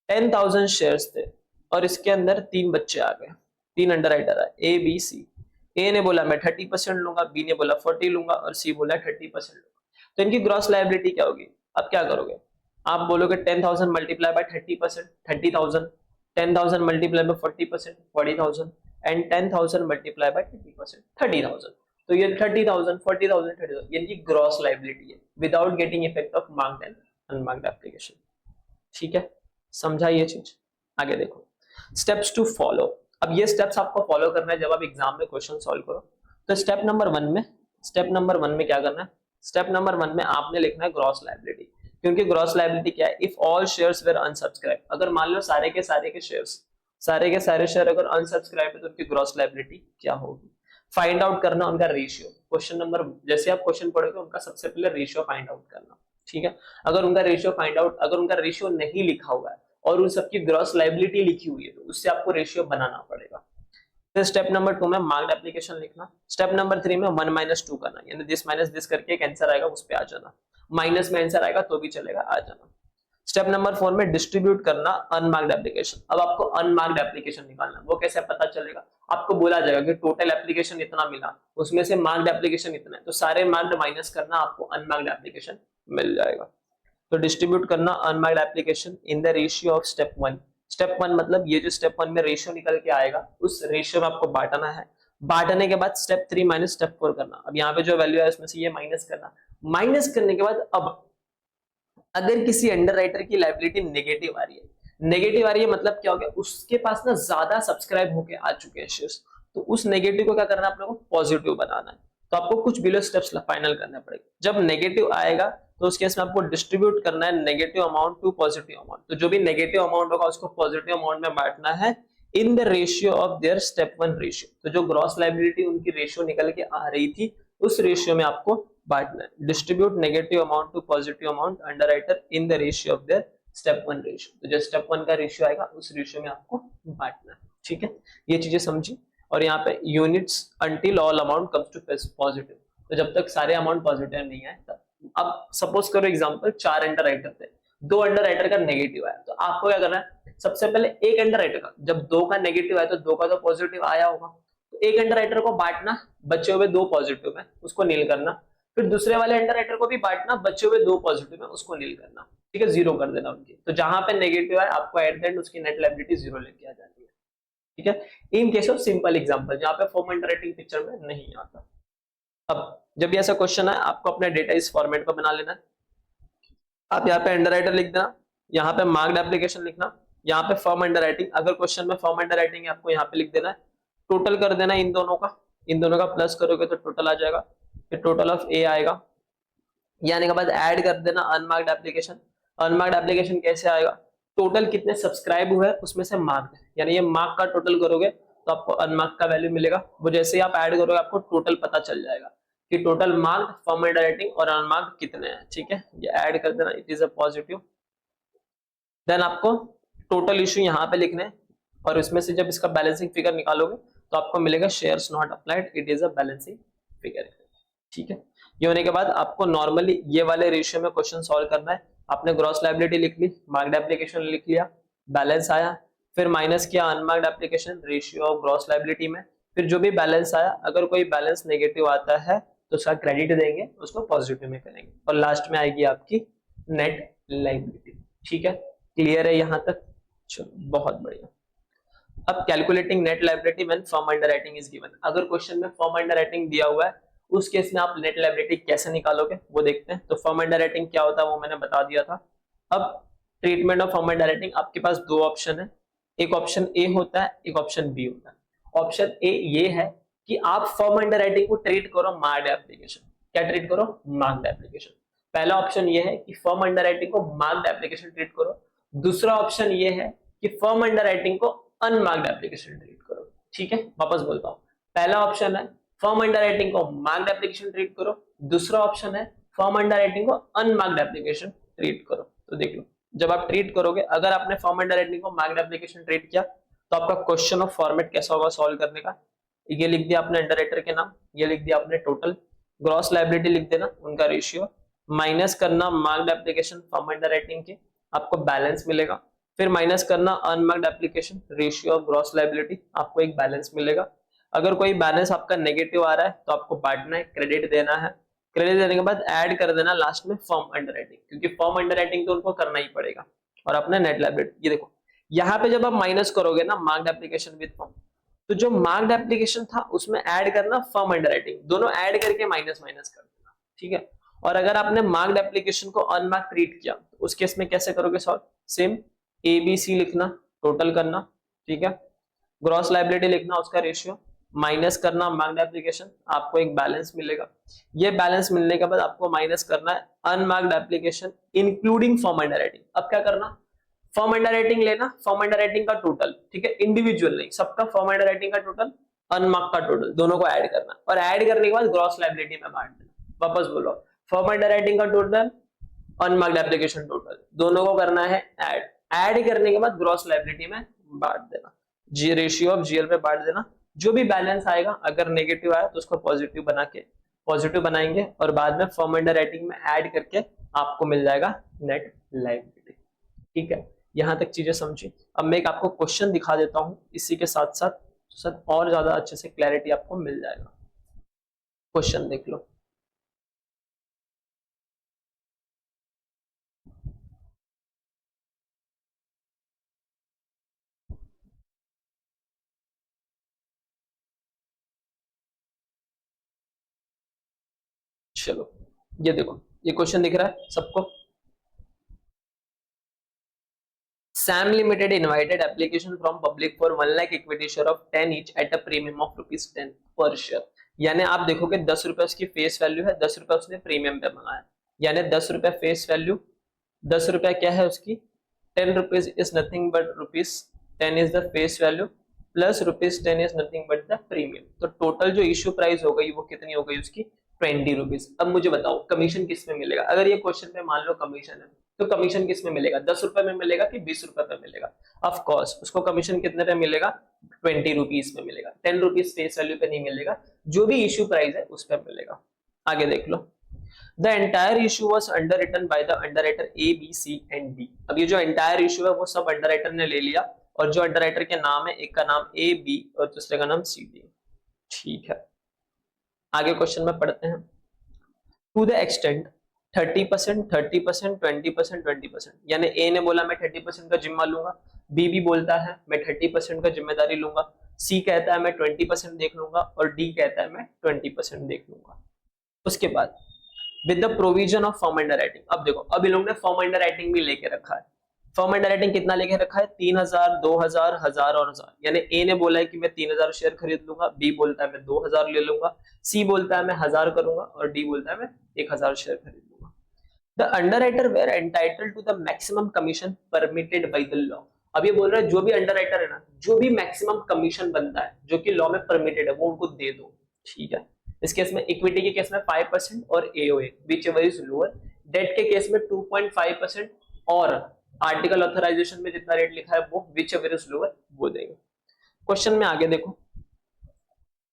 10,000 शेयर्स थे और इसके अंदर 3 बच्चे आ गए, 3 अंडरराइटर आए ए बी सी। ए ने बोला मैं 30% लूंगा, बी ने बोला 40 लूंगा और सी बोला 30% लूंगा। तो इनकी ग्रॉस लाइबिलिटी क्या होगी, अब क्या करोगे, आप बोलोगे 10,000 multiply by 30%, 30,000, 10,000 multiply by 40%, 40,000 and 10,000 multiply by 30%, 30,000। तो ये 30,000, 40,000, 30,000 ये इनकी ग्रॉस लाइबिलिटी है without getting effect of marked and unmarked application. ठीक है, समझा ये चीज। आगे देखो स्टेप्स टू फॉलो। अब ये स्टेप्स आपको फॉलो करना है जब आप एग्जाम में क्वेश्चन सॉल्व करो। तो स्टेप नंबर 1 में क्या करना है, स्टेप नंबर 1 में आपने लिखना है ग्रॉस लाइबिलिटी, क्योंकि ग्रॉस लाइबिलिटी क्या है, if all shares were unsubscribe, अगर मान लो सारे के सारे शेयर अगर अनसब्सक्राइब है तो उनकी ग्रॉस लाइबिलिटी क्या होगी। फाइंड आउट करना उनका रेशियो, क्वेश्चन नंबर जैसे आप क्वेश्चन पढ़ोगे उनका सबसे पहले रेशियो फाइंड आउट करना। ठीक है, अगर उनका रेशियो नहीं लिखा हुआ है और उन सबकी ग्रॉस लाइबिलिटी लिखी हुई है तो उससे आपको रेशियो बनाना पड़ेगा। फिर स्टेप नंबर 2 में मार्क्ड एप्लीकेशन लिखना। स्टेप नंबर 3 में 1 - 2 करना, यानी दिस माइनस दिस करके एक आंसर आएगा उस पे आ जाना, माइनस में आंसर आएगा तो भी चलेगा, आ जाना। स्टेप नंबर 4 में डिस्ट्रीब्यूट करना अनमार्क्ड एप्लीकेशन। अब आपको अनमार्क्ड एप्लीकेशन निकालना, वो कैसे पता चलेगा, आपको बोला जाएगा कि टोटल एप्लीकेशन इतना मिला, उसमें से मार्क्ड एप्लीकेशन इतना है, तो सारे मार्क्ड माइनस करना, आपको अनमार्क्ड एप्लीकेशन मिल जाएगा। तो डिस्ट्रीब्यूट करना unmarked application in the ratio of step 1। Step 1 मतलब ये जो स्टेप 1 में रेशियो निकल के आएगा उस रेशियो में आपको बांटना है। बांटने के बाद स्टेप 3 माइनस स्टेप 4 करना। अब यहाँ पे जो वैल्यू है उसमें से ये माइनस करना। माइनस करने के बाद अब अगर किसी अंडरराइटर की लायबिलिटी नेगेटिव आ रही है मतलब क्या हो गया, उसके पास ना ज्यादा सब्सक्राइब होके आ चुके हैं शेयर्स, तो उस नेगेटिव को क्या करना है, आप लोगों को पॉजिटिव बनाना है। तो आपको कुछ बिलो स्टेप्स फाइनल करने पड़ेंगे। जब नेगेटिव आएगा तो उस केस में आपको डिस्ट्रीब्यूट करना है negative amount to positive amount. तो जो भी नेगेटिव अमाउंट होगा उसको पॉजिटिव अमाउंट में बांटना है इन the ratio of their step 1 ratio. तो जो ग्रॉस लायबिलिटी उनकी रेशियो निकल के आ रही थी उस रेशियो में आपको बांटना है। Distribute negative amount to positive amount underwriter in the ratio of their step 1 ratio. तो जो स्टेप 1 का रेशियो आएगा उस रेशियो में आपको बांटना है। ठीक है, ये चीजें समझी। और यहाँ पे units until all amount comes to positive, तो जब तक सारे अमाउंट पॉजिटिव नहीं आए तब। अब सपोज करो एग्जांपल 4 अंडरराइटर थे, 2 अंडरराइटर का नेगेटिव आया, तो आपको क्या करना है, सबसे पहले एक अंडरराइटर का, जब 2 का नेगेटिव आया तो 2 का तो पॉजिटिव आया होगा, तो एक अंडरराइटर को बांटना, बचे हुए 2 पॉजिटिव में उसको नील करना। फिर दूसरे वाले अंडरराइटर को भी बांटना, बचे हुए 2 पॉजिटिव में उसको नील करना। ठीक है, 0 कर देना उनकी। तो जहां पे नेगेटिव है आपको एट द एंड उसकी नेट लायबिलिटी 0 लेके आ जाती है। ठीक है, इन केस ऑफ सिंपल एग्जांपल जहां पे फॉर्म अंडरराइटिंग पिक्चर में नहीं आता। अब जब भी ऐसा क्वेश्चन है आपको अपना डेटा इस फॉर्मेट में बना लेना है। आप यहाँ पे अंडरराइटर लिख देना, यहाँ पे मार्क्ड एप्लीकेशन लिखना, यहाँ पे फॉर्म अंडरराइटिंग। अगर क्वेश्चन में फॉर्म अंडरराइटिंग है आपको यहाँ पे लिख देना है, टोटल कर देना इन दोनों का प्लस करोगे तो टोटल आ जाएगा। फिर टोटल ऑफ ए आएगा, ये आने के बाद ऐड कर देना अनमार्क्ड एप्लीकेशन। अनमार्क्ड एप्लीकेशन कैसे आएगा, टोटल कितने सब्सक्राइब हुए उसमें से मार्क्ड, यानी ये मार्क का टोटल करोगे तो आपको अनमार्क का वैल्यू मिलेगा। वो जैसे ही आप ऐड करोगे आपको टोटल पता चल जाएगा कि टोटल मार्क, फॉर्म अंडरराइटिंग और अनमार्क कितने हैं। ठीक है, ये ऐड कर देना, it is a positive. Then आपको टोटल इश्यू यहाँ पे लिखने हैं और इसमें से जब इसका बैलेंसिंग फिगर निकालोगे तो आपको मिलेगा shares not applied, it is a balancing figure. ठीक है, ये होने के बाद आपको नॉर्मली ये वाले रेशियो में क्वेश्चन सॉल्व करना है। आपने ग्रॉस लायबिलिटी लिख ली, मार्क्ड एप्लीकेशन लिख लिया, बैलेंस आया, फिर माइनस किया unmarked application ratio of gross liability में। फिर जो भी बैलेंस आया, अगर कोई बैलेंस नेगेटिव आता है तो उसका क्रेडिट देंगे, उसको पॉजिटिव में करेंगे और लास्ट में आएगी आपकी नेट लायबिलिटी। ठीक है, क्लियर है यहाँ तक? चलो बहुत बढ़िया। अब calculating net liability when firm underwriting is given. अगर क्वेश्चन में फर्म अंडरराइटिंग दिया हुआ है उस केस में आप नेट लायबिलिटी कैसे निकालोगे वो देखते हैं। तो फर्म अंडरराइटिंग क्या होता है वो मैंने बता दिया था। अब ट्रीटमेंट ऑफ फर्म अंडरराइटिंग, आपके पास 2 ऑप्शन है, एक ऑप्शन ए होता है, एक ऑप्शन बी होता है। ऑप्शन ए ये है कि आप फर्म अंडरराइटिंग को ट्रीट करो मार्क्ड एप्लीकेशन। क्या ट्रीट करो? Marked application. पहला ऑप्शन ये है कि फर्म अंडरराइटिंग को मार्क्ड एप्लीकेशन ट्रीट करो, दूसरा ऑप्शन ये है कि फर्म अंडरराइटिंग को अनमार्क्ड एप्लीकेशन ट्रीट करो। ठीक है, वापस बोलता हूं, पहला ऑप्शन है फर्म अंडरराइटिंग को मार्क्ड एप्लीकेशन ट्रीट करो, दूसरा ऑप्शन है फर्म अंडरराइटिंग को अनमार्क्ड एप्लीकेशन ट्रीट करो। तो देख लो, जब आप ट्रीट करोगे, अगर आपने फर्म अंडरराइटिंग को मार्क्ड एप्लीकेशन ट्रीट किया तो आपका क्वेश्चन ऑफ फॉर्मेट कैसा होगा सॉल्व करने का, ये लिख दिया आपने अंडरराइटर के नाम, ये लिख दिया आपने टोटल, ग्रॉस लायबिलिटी लिख देना उनका रेशियो, माइनस करना मार्क्ड एप्लीकेशन फर्म अंडरराइटिंग के, आपको बैलेंस मिलेगा, फिर माइनस करना unmarked application ratio of gross liability, आपको एक बैलेंस मिलेगा। अगर कोई बैलेंस आपका नेगेटिव आ रहा है तो आपको बांटना है, क्रेडिट देना है, क्रेडिट देने के बाद ऐड कर देना लास्ट में फर्म अंडरराइटिंग, क्योंकि फर्म अंडरराइटिंग तो उनको करना ही पड़ेगा, और अपने नेट लायबिलिटी। ये देखो यहाँ पे जब आप माइनस करोगे ना मार्क्ड एप्लीकेशन विद फर्म, तो जो मार्क्ड एप्लीकेशन था उसमें ऐड करना फर्म अंडरराइटिंग, दोनों ऐड करके माइनस माइनस कर देना। ठीक है, और अगर आपने मार्क्ड एप्लीकेशन को अनमार्क्ड ट्रीट किया तो उस केस में कैसे करोगे सॉल्व, सेम ABC लिखना, टोटल करना, ठीक है, ग्रॉस लायबिलिटी लिखना उसका रेशियो, माइनस करना मार्क्ड एप्लीकेशन, आपको एक बैलेंस मिलेगा। ये बैलेंस मिलने के बाद आपको माइनस करना है unmarked application including firm underwriting. अब क्या करना, फर्म अंडरराइटिंग लेना, फर्म अंडरराइटिंग का टोटल, ठीक है, इंडिविजुअल नहीं, सबका फर्म अंडरराइटिंग का टोटल, अनमार्क का टोटल, दोनों को ऐड करना, और ऐड करने के बाद ग्रॉस लायबिलिटी में बांट देना। वापस बोलो, फर्म अंडरराइटिंग का टोटल, अनमार्क्ड एप्लीकेशन टोटल, दोनों को करना है ऐड, ऐड करने के बाद ग्रॉस लायबिलिटी में बांट देना, जी रेशियो ऑफ GL पे बांट देना। जो भी बैलेंस आएगा, अगर नेगेटिव आया तो उसको पॉजिटिव बना के पॉजिटिव बनाएंगे, और बाद में फर्म अंडरराइटिंग में ऐड करके आपको मिल जाएगा नेट लायबिलिटी। ठीक है, यहां तक चीजें समझी। अब मैं एक आपको क्वेश्चन दिखा देता हूं, इसी के साथ साथ और ज्यादा अच्छे से क्लैरिटी आपको मिल जाएगा। क्वेश्चन देख लो, चलो ये देखो, ये क्वेश्चन दिख रहा है सबको। Sam Limited invited application from public for 1 lakh equity share of 10 each at a premium of ₹10 per share। यानी आप देखोगे 10 रुपए उसकी फेस वैल्यू है, 10 रुपए उसने प्रीमियम पे मंगाया, यानी 10 रुपए फेस वैल्यू, 10 रुपए क्या है उसकी, 10 rupees is nothing but ₹10 is the face value, plus ₹10 is nothing but the premium. तो टोटल जो इश्यू प्राइस हो गई वो कितनी हो गई उसकी, 20 रुपीज। अब मुझे बताओ कमीशन किस में मिलेगा, अगर ये क्वेश्चन पे मान लो कमीशन है तो कमीशन किस में मिलेगा, 10 रुपए में मिलेगा कि 20 रुपए पे मिलेगा, ऑफ कोर्स उसको कमीशन कितने पे मिलेगा, 20 रुपीज में मिलेगा, 10 रुपीज फेस वैल्यू पे नहीं मिलेगा, जो भी इश्यू प्राइस है उस पर मिलेगा। आगे देख लो, the entire issue was underwritten by the underwriter A, B, C and D। अब ये जो एंटायर इशू है वो सब अंडरराइटर ने ले लिया, और जो अंडरराइटर के नाम है, एक का नाम A, B और दूसरे का नाम C, D। ठीक है, आगे क्वेश्चन में पढ़ते हैं। टू द एक्सटेंट 30%, 30%, 20%, 20%, यानी A ने बोला मैं 30% का जिम्मा लूंगा, B भी बोलता है मैं 30% का जिम्मेदारी लूंगा, C कहता है मैं 20% देख लूंगा, और D कहता है मैं 20% देख लूंगा। उसके बाद with the provision of firm underwriting, अब देखो अब इन लोगों ने फर्म अंडरराइटिंग भी लेके रखा है। फर्म अंडरराइटिंग कितना लेके रखा है, 3000, 2000, 1000 और 1000। यानी ए ने बोला है कि मैं 3000 शेयर खरीद लूंगा, बी बोलता है मैं 2000 ले लूंगा, सी बोलता है मैं 1000 करूंगा, और डी बोलता है मैं 1000 शेयर खरीद लूंगा। The underwriter were entitled to the maximum commission permitted by the law. अब ये बोल रहा है जो भी अंडरराइटर है ना, जो भी मैक्सिमम कमीशन बनता है जो कि लॉ में परमिटेड है वो उनको दे दो। ठीक है, इस केस में इक्विटी के केस में 5% और AOA whichever is lower, debt के केस में 2.5% और आर्टिकल ऑथराइजेशन में जितना रेट लिखा है वो विच एवर इज लोअर वो देंगे। क्वेश्चन में आगे देखो,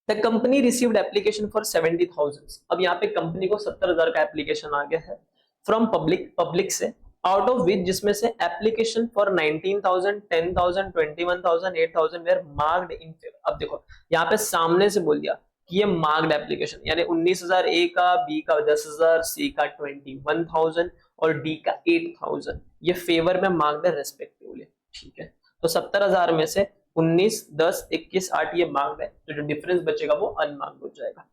the company received application for 70,000। अब यहाँ पे कंपनी को 70,000 का एप्लीकेशन आ गया है फ्रॉम पब्लिक से, आउट ऑफ विच जिसमें से application for 19,000, 10,000, 21,000, 8,000 were marked in favour. अब देखो यहाँ पे सामने से बोल दिया कि ये मार्क्ड एप्लीकेशन, यानी 19,000 A का, B का 10,000, C का 21,000 और D का 8,000, ये फेवर में मार्क्ड है रेस्पेक्टिवली। ठीक है, तो 70,000 में से 19, 10, 21, 8 ये मार्क्ड है, तो जो डिफरेंस बचेगा वो अनमार्क्ड हो जाएगा।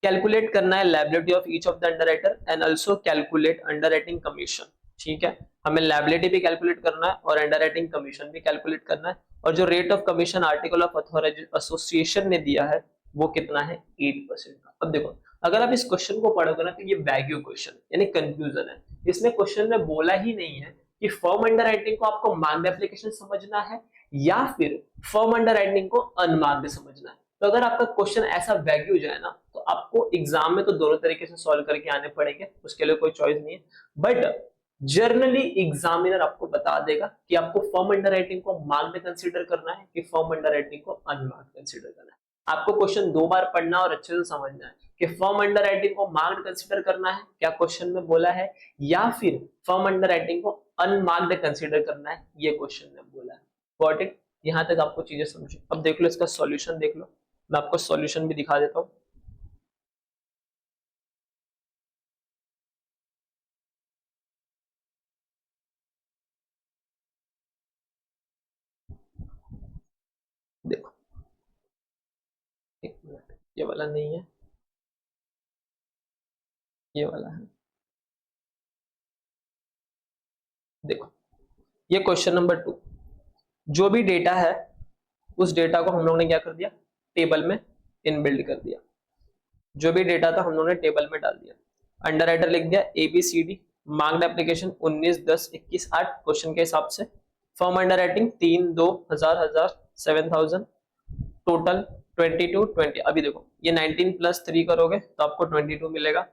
कैलकुलेट करना है liability of each of the underwriter and also calculate underwriting commission. ठीक है, हमें लायबिलिटी भी कैलकुलेट करना है और अंडरराइटिंग कमीशन भी कैलकुलेट करना है, और जो rate of commission article of association ने दिया है वो कितना है, 8% का। अब देखो अगर आप इस क्वेश्चन को पढ़ोगे ना तो ये वैग्यू क्वेश्चन यानी कंफ्यूजन है। इसमें क्वेश्चन में बोला ही नहीं है कि फर्म अंडर राइटिंग को आपको मार्क्ड एप्लीकेशन समझना है या फिर फर्म अंडर राइटिंग को अनमार्क्ड समझना है। तो अगर आपका क्वेश्चन ऐसा वैग्यू जाए ना तो आपको एग्जाम में तो दोनों तरीके से सॉल्व करके आने पड़ेंगे, उसके लिए कोई चॉइस नहीं है। बट जर्नली एग्जामिनर आपको बता देगा कि आपको फर्म अंडर राइटिंग को मार्क्ड कंसीडर करना है कि फर्म अंडर राइटिंग को अनमार्क्ड कंसीडर करना है। आपको क्वेश्चन 2 बार पढ़ना और अच्छे से समझना है कि फर्म अंडर राइटिंग को मार्क्ड कंसीडर करना है, क्या क्वेश्चन में बोला है, या फिर फर्म अंडर राइटिंग को अनमार्क्ड कंसीडर करना है, ये क्वेश्चन में बोला है। Got it? यहां तक आपको चीजें समझी। अब देख लो इसका सॉल्यूशन देख लो, मैं आपको सॉल्यूशन भी दिखा देता हूं। देखो एक मिनट, ये वाला नहीं है, ये वाला है। देखो ये क्वेश्चन नंबर 2, जो भी डेटा है उस डेटा को हम लोगों ने क्या कर दिया, टेबल में इनबिल्ड कर दिया। जो भी डेटा था हम लोगों ने टेबल में डाल दिया। अंडर राइटर लिख दिया ABCD, मार्क्ड एप्लीकेशन 19 10 21 8 क्वेश्चन के हिसाब से। Firm under writing 3 2 1000 7000, total 22 20। अभी देखो ये 19 प्लस 3 करोगे तो आपको 22 मिलेगा,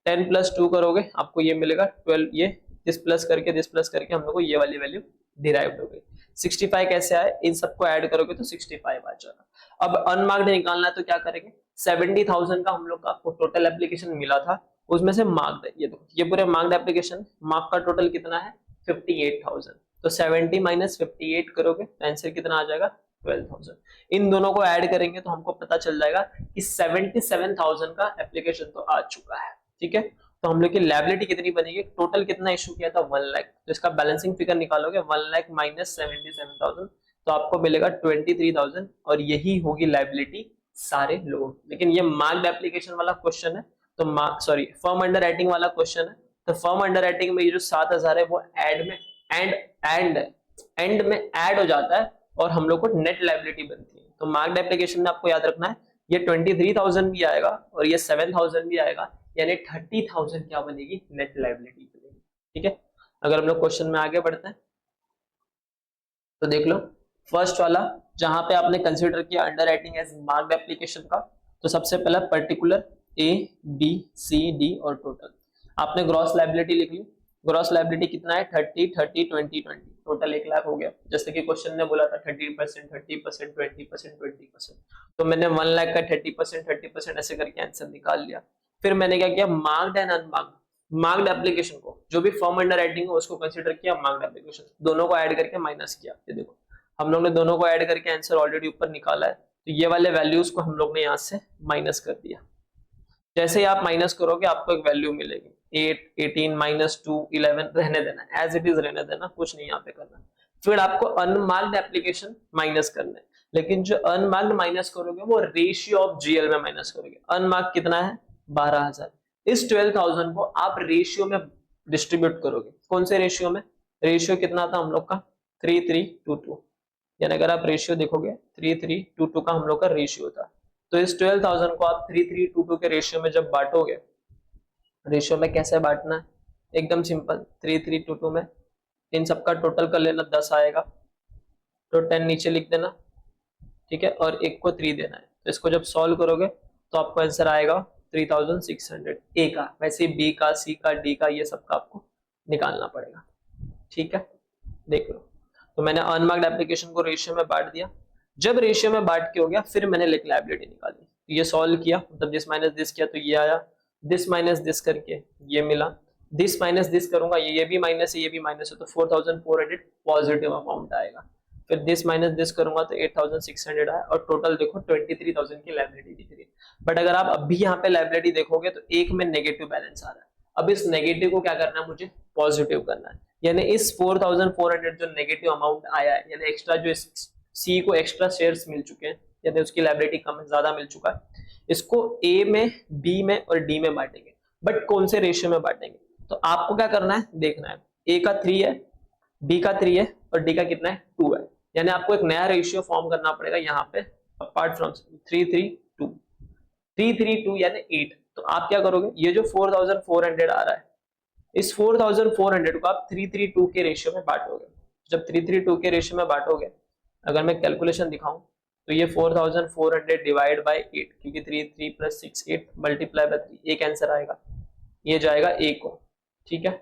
10 प्लस 2 करोगे आपको ये मिलेगा 12। ये दिस प्लस करके हम लोग को ये वाली वैल्यू डिराइव्ड हो गई। 65 कैसे आए, इन सबको ऐड करोगे तो 65 आ जाएगा। अब अनमार्क्ड निकालना है तो क्या करेंगे, 70,000 का हम लोग का टोटल एप्लीकेशन मिला था, उसमें से मार्क्ड है, ये देखो ये पूरे मार्क्ड एप्लीकेशन, मार्क का टोटल कितना है 58,000। तो 70 माइनस 58 करोगे तो आंसर कितना आ जाएगा 12,000। इन दोनों को ऐड करेंगे तो हमको पता चल जाएगा कि 77,000 का एप्लीकेशन तो आ चुका है। ठीक है, तो हम लोग की लायबिलिटी कितनी बनेगी, टोटल कितना इशू किया था 1 लाख, तो इसका बैलेंसिंग फिगर निकालोगे 1 लाख माइनस 77,000 तो आपको मिलेगा 23,000 और यही होगी लायबिलिटी सारे लोग। लेकिन ये मार्क्ड एप्लीकेशन वाला क्वेश्चन है तो सॉरी फर्म अंडर राइटिंग वाला क्वेश्चन है, तो फर्म अंडर राइटिंग में ये जो 7,000 है वो एड में एंड में ऐड हो जाता है और हम लोग को नेट लायबिलिटी बनती है। तो मार्क्ड एप्लीकेशन में आपको याद रखना है ये 23,000 भी आएगा और ये 7,000 भी आएगा, यानी 30,000 क्या बनेगी, नेट लायबिलिटी बनेगी। ठीक है, अगर हम लोग क्वेश्चन में आगे बढ़ते हैं तो देख लो फर्स्ट वाला जहां पे आपने कंसीडर किया underwriting as marked application का, तो सबसे पहला पर्टिकुलर ABCD और टोटल आपने ग्रॉस लायबिलिटी लिख ली। ग्रॉस लायबिलिटी कितना है 30 30 20 20, टोटल 1 लाख हो गया। जैसे कि क्वेश्चन ने बोला था 30% 30% 20% 20%, तो मैंने 1 लाख का 30% ऐसे करके आंसर निकाल लिया। फिर मैंने क्या किया, marked and unmarked, marked application को जो भी फॉर्म अंडर राइटिंग है उसको कंसीडर किया, मार्क्ड एप्लीकेशन दोनों को ऐड करके माइनस किया। ये देखो हम लोग ने दोनों को ऐड करके आंसर ऑलरेडी ऊपर निकाला है, तो ये वाले वैल्यूज को हम लोग ने यहाँ से माइनस कर दिया। जैसे ही आप माइनस करोगे आपको एक वैल्यू मिलेगी 8 18 माइनस 2 11, रहने देना एज इट इज, रहने देना, कुछ नहीं यहाँ पे करना। फिर आपको अनमार्क्ड एप्लीकेशन माइनस करना है, लेकिन जो अनमार्क्ड माइनस करोगे वो रेशियो ऑफ GL में माइनस करोगे। अनमार्क कितना है 12,000, इस 12,000 को आप रेशियो में डिस्ट्रीब्यूट करोगे। कौन से रेशियो में, रेशियो कितना था हम लोग का 33:2, यानी अगर आप रेशियो देखोगे 33:2 का हम लोग का रेशियो था। तो इस 12,000 को आप 33:2 के रेशियो में जब बांटोगे, रेशियो में कैसे बांटना है, एकदम सिंपल 33:2 में इन सबका टोटल कर लेना, 10 आएगा तो 10 नीचे लिख देना। ठीक है, और एक को 3 देना है, तो इसको जब सॉल्व करोगे तो आपको आंसर आएगा 3,600 ए का। वैसे बी का, सी का, डी का, ये सबका आपको निकालना पड़ेगा। ठीक है, देख लो तो मैंने अनमार्क्ड एप्लीकेशन को रेशियो में बांट दिया। जब रेशियो में बांट के हो गया फिर मैंने लायबिलिटी निकाली, ये सॉल्व किया, मतलब दिस माइनस दिस किया तो ये आया, दिस माइनस दिस करके ये मिला, दिस माइनस दिस करूंगा ये भी माइनस है, ये भी माइनस है, तो 4,400 पॉजिटिव अमाउंट आएगा। फिर दिस माइनस दिस करूंगा तो 8,600 आया और टोटल देखो 23,000 की लायबिलिटी दिख रही है। बट अगर आप अभी यहाँ पे लायबिलिटी देखोगे तो एक में नेगेटिव बैलेंस आ रहा है। अब इस नेगेटिव को क्या करना है, मुझे पॉजिटिव करना है, यानी इस 4,400 जो नेगेटिव अमाउंट आया है, यानी एक्स्ट्रा जो सी को एक्स्ट्रा शेयर्स मिल चुके हैं, यानी उसकी लायबिलिटी कम है, ज्यादा मिल चुका है, इसको ए में, बी में और डी में बांटेंगे। बट कौन से रेशियो में बांटेंगे, तो आपको क्या करना है देखना है, ए का 3 है, बी का 3 है और डी का कितना है 2 है, यानी आपको एक नया रेशियो फॉर्म करना पड़ेगा यहाँ पे, अपार्ट फ्रॉम 3 3 2 यानी 8। तो आप क्या करोगे, ये जो 4400 आ रहा है, इस 4400 को आप 332 के रेशियो में बांटोगे। जब 332 के रेशियो में बांटोगे, अगर मैं कैलकुलेशन दिखाऊं तो ये 4400 डिवाइड बाय 8, क्योंकि 3 3 प्लस 6 8 मल्टीप्लाई बाय 3, एक आंसर आएगा, ये जाएगा ए को। ठीक है,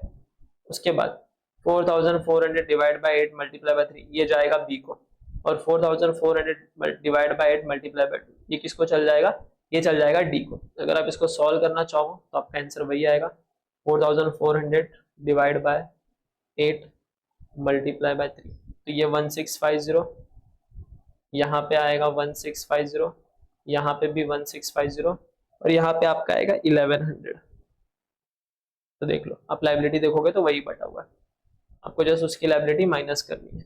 उसके बाद 4400 डिवाइड बाय 8 मल्टीप्लाई बाय 3, ये जाएगा बी को, और 4400 डिवाइड बाय 8 मल्टीप्लाई बाय 2, ये किसको चल जाएगा, ये चल जाएगा डी को। अगर आप इसको सॉल्व करना चाहो तो आपका आंसर वही आएगा, 4400 डिवाइड बाय 8 मल्टीप्लाई बाय 3, तो ये 1650, यहाँ पे आएगा 1650, यहाँ पे भी 1650, और यहाँ पे आपका आएगा 1100। तो देख लो, आप लाइबिलिटी देखोगे तो वही बटा हुआ है, आपको जस्ट उसकी लाइबिलिटी माइनस करनी है।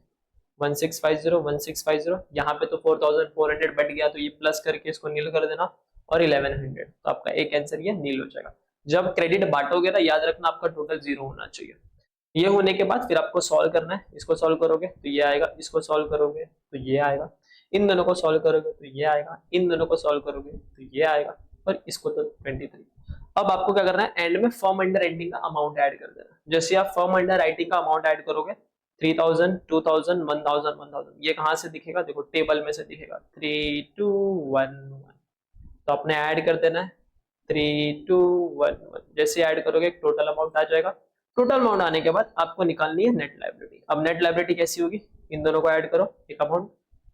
1650 1650, यहाँ पे तो 4400 बट गया, तो ये प्लस करके इसको नील कर देना, और 1100, तो आपका एक आंसर ये नील हो जाएगा। जब क्रेडिट बांटोगे ना, याद रखना आपका टोटल 0 होना चाहिए। ये होने के बाद फिर आपको सॉल्व करना है, इसको सॉल्व करोगे तो ये आएगा, इसको सॉल्व करोगे तो ये आएगा, इन दोनों को सॉल्व करोगे तो ये आएगा, इन दोनों को सॉल्व करोगे तो ये आएगा, और इसको तो 23। अब आपको क्या करना है, एंड में फर्म अंडर राइटिंग का अमाउंट ऐड कर देना। जैसे आप फर्म अंडर राइटिंग का अमाउंट ऐड करोगे, 3000 2000 1000 1000, ये कहां से दिखेगा, देखो टेबल में से दिखेगा, 3211, तो आपने ऐड कर देना है 3211। जैसे ऐड करोगे टोटल अमाउंट आ जाएगा। टोटल अमाउंट आने के बाद आपको निकालनी है नेट लायबिलिटी। अब नेट लायबिलिटी कैसी होगी, इन दोनों को ऐड करो एक अमाउंट,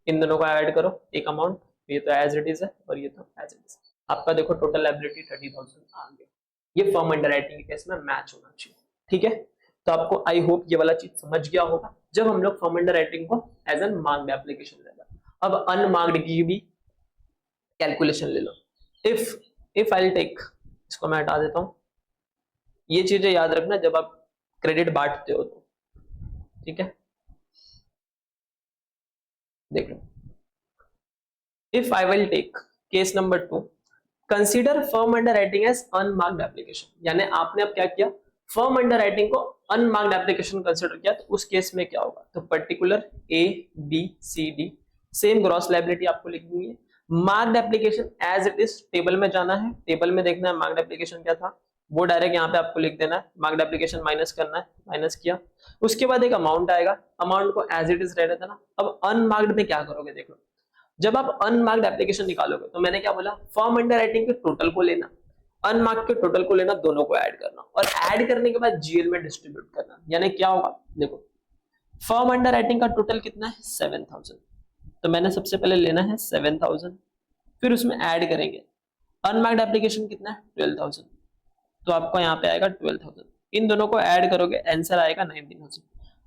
इन दोनों को ऐड करो एक अमाउंट, ये तो एज इट इज है और ये तो एज इट इज। आपका देखो टोटल लायबिलिटी 30,000 आ गया। ये फर्म अंडर राइटिंग के केस में मैच होना चाहिए। ठीक है, तो आपको आई होप ये वाला चीज समझ गया होगा। जब हम लोग फर्म अंडर राइटिंग को एज एन मार्क्ड एप्लीकेशन लेगा, अब अनमार्क्ड की भी कैलकुलेशन ले लो। इफ आई टेक, इसको मैं हटा देता हूं, ये चीजें याद रखना जब आप क्रेडिट बांटते हो तो। ठीक है, देख लो, if I will take case number 2, consider firm underwriting as unmarked application. यानी आपने अब क्या किया, फर्म अंडर राइटिंग को अनमार्क्ड एप्लीकेशन कंसीडर किया, तो उस केस में क्या होगा, तो particular A B C D same gross liability आपको लिखनी है। Marked application as it is, table में जाना है, टेबल में देखना है मार्क्ड एप्लीकेशन क्या था, वो डायरेक्ट यहाँ पे आपको लिख देना है, मार्क्ड एप्लीकेशन माइनस करना है, माइनस किया। उसके बाद एक अमाउंट आएगा, अमाउंट को एज इट इज रहने देना। अब अनमार्क्ड में क्या करोगे, देख लो, जब आप अनमार्क्ड एप्लीकेशन निकालोगे तो मैंने क्या बोला, फर्म अंडर राइटिंग के टोटल को लेना, अनमार्क्ड के टोटल को लेना, दोनों को ऐड करना, और ऐड करने के बाद जीएल में डिस्ट्रीब्यूट करना। यानी क्या होगा, देखो फर्म अंडर राइटिंग का टोटल कितना है 7000, तो मैंने सबसे पहले लेना है 7000, फिर उसमें ऐड करेंगे अनमार्क्ड एप्लीकेशन कितना है 12000, तो आपको यहाँ पे आएगा 12000, इन दोनों को ऐड करोगे आंसर आएगा 19000।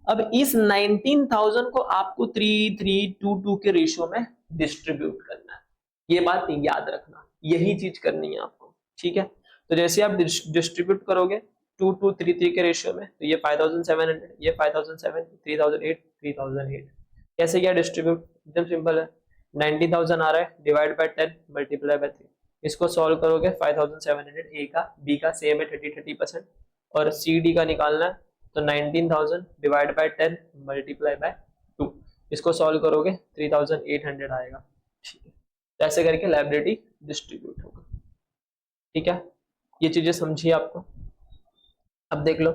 अब इस 19000 को आपको 3322 के रेशियो में डिस्ट्रीब्यूट करना है। ये बात याद रखना, यही चीज करनी है आपको। ठीक है, तो जैसे आप डिस्ट्रीब्यूट करोगे 2233 के रेशियो में, तो ये 5700, ये 5700, 3008 3008, कैसे क्या डिस्ट्रीब्यूट, एकदम सिंपल है, 90000 आ रहा है, डिवाइड बाय 10 मल्टीप्लाई बाय 3, इसको सॉल्व करोगे 5700, ए का बी का सेम है 30% और सी डी का निकालना है, तो 19000 डिवाइड बाय 10 मल्टीप्लाई बाय 2, इसको सॉल्व करोगे 3800 आएगा। ठीक है, तो ऐसे करके लायबिलिटी डिस्ट्रीब्यूट होगा। ठीक है, ये चीजें समझिए आपको। अब देख लो,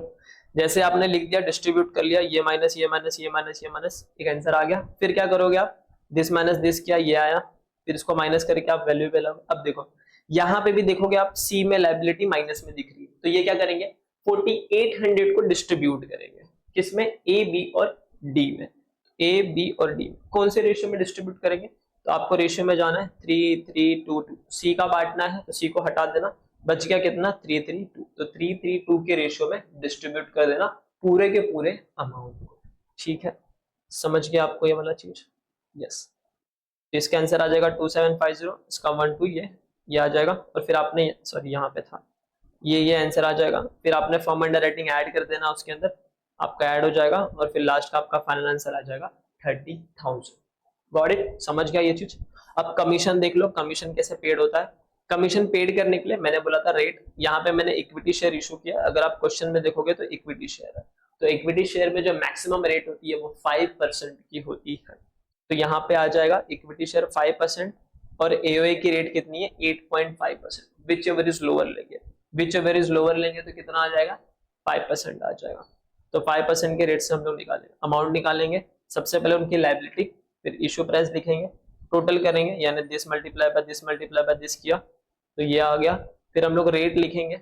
जैसे आपने लिख दिया, डिस्ट्रीब्यूट कर लिया, ये माइनस ये माइनस ये माइनस ये माइनस, एक आंसर आ गया। फिर क्या करोगे आप, दिस माइनस दिस किया, ये आया, फिर इसको माइनस करके आप वैल्यू पे लगाओ। अब देखो यहाँ पे भी देखोगे आप, सी में लायबिलिटी माइनस में दिख रही है, तो ये क्या करेंगे, 4800 को डिस्ट्रीब्यूट करेंगे, किसमें, ए बी और डी में। ए बी और डी कौन से रेशियो में डिस्ट्रीब्यूट करेंगे, तो आपको रेशियो में जाना है 3322, सी का बांटना है तो सी को हटा देना, बच गया कितना 332, तो 332 के रेशियो में डिस्ट्रीब्यूट कर देना पूरे के पूरे अमाउंट को। ठीक है, समझ गया आपको ये वाला चीज, यस। तो इसका आंसर आ जाएगा 2750, इसका 12 ये आ जाएगा, और फिर आपने, सॉरी यहाँ पे था, ये आंसर आ जाएगा। फिर आपने फर्म अंडर राइटिंग ऐड कर देना, उसके अंदर आपका ऐड हो जाएगा, और फिर लास्ट का आपका फाइनल आंसर आ जाएगा 30,000। गॉट इट, समझ गया ये चीज। अब कमीशन देख लो, कमीशन कैसे पेड होता है। कमीशन पेड करने के लिए मैंने बोला था रेट, यहाँ पे मैंने इक्विटी शेयर इशू किया। अगर आप क्वेश्चन में देखोगे तो इक्विटी शेयर है, तो इक्विटी शेयर में जो मैक्सिमम रेट होती है वो 5% की होती है, तो यहाँ पे आ जाएगा इक्विटी शेयर 5%, और एओए की रेट कितनी है 8.5%। विच एवर इज लोअर लेंगे, विच एवर इज लोअर लेंगे तो कितना आ जाएगा 5% आ जाएगा। तो 5% के रेट से हम लोग निकालेंगे, अमाउंट निकालेंगे। सबसे पहले उनकी लायबिलिटी, फिर इश्यू प्राइस लिखेंगे, टोटल करेंगे, यानी दिस मल्टीप्लाई बाय दिस किया तो ये आ गया। फिर हम लोग रेट लिखेंगे,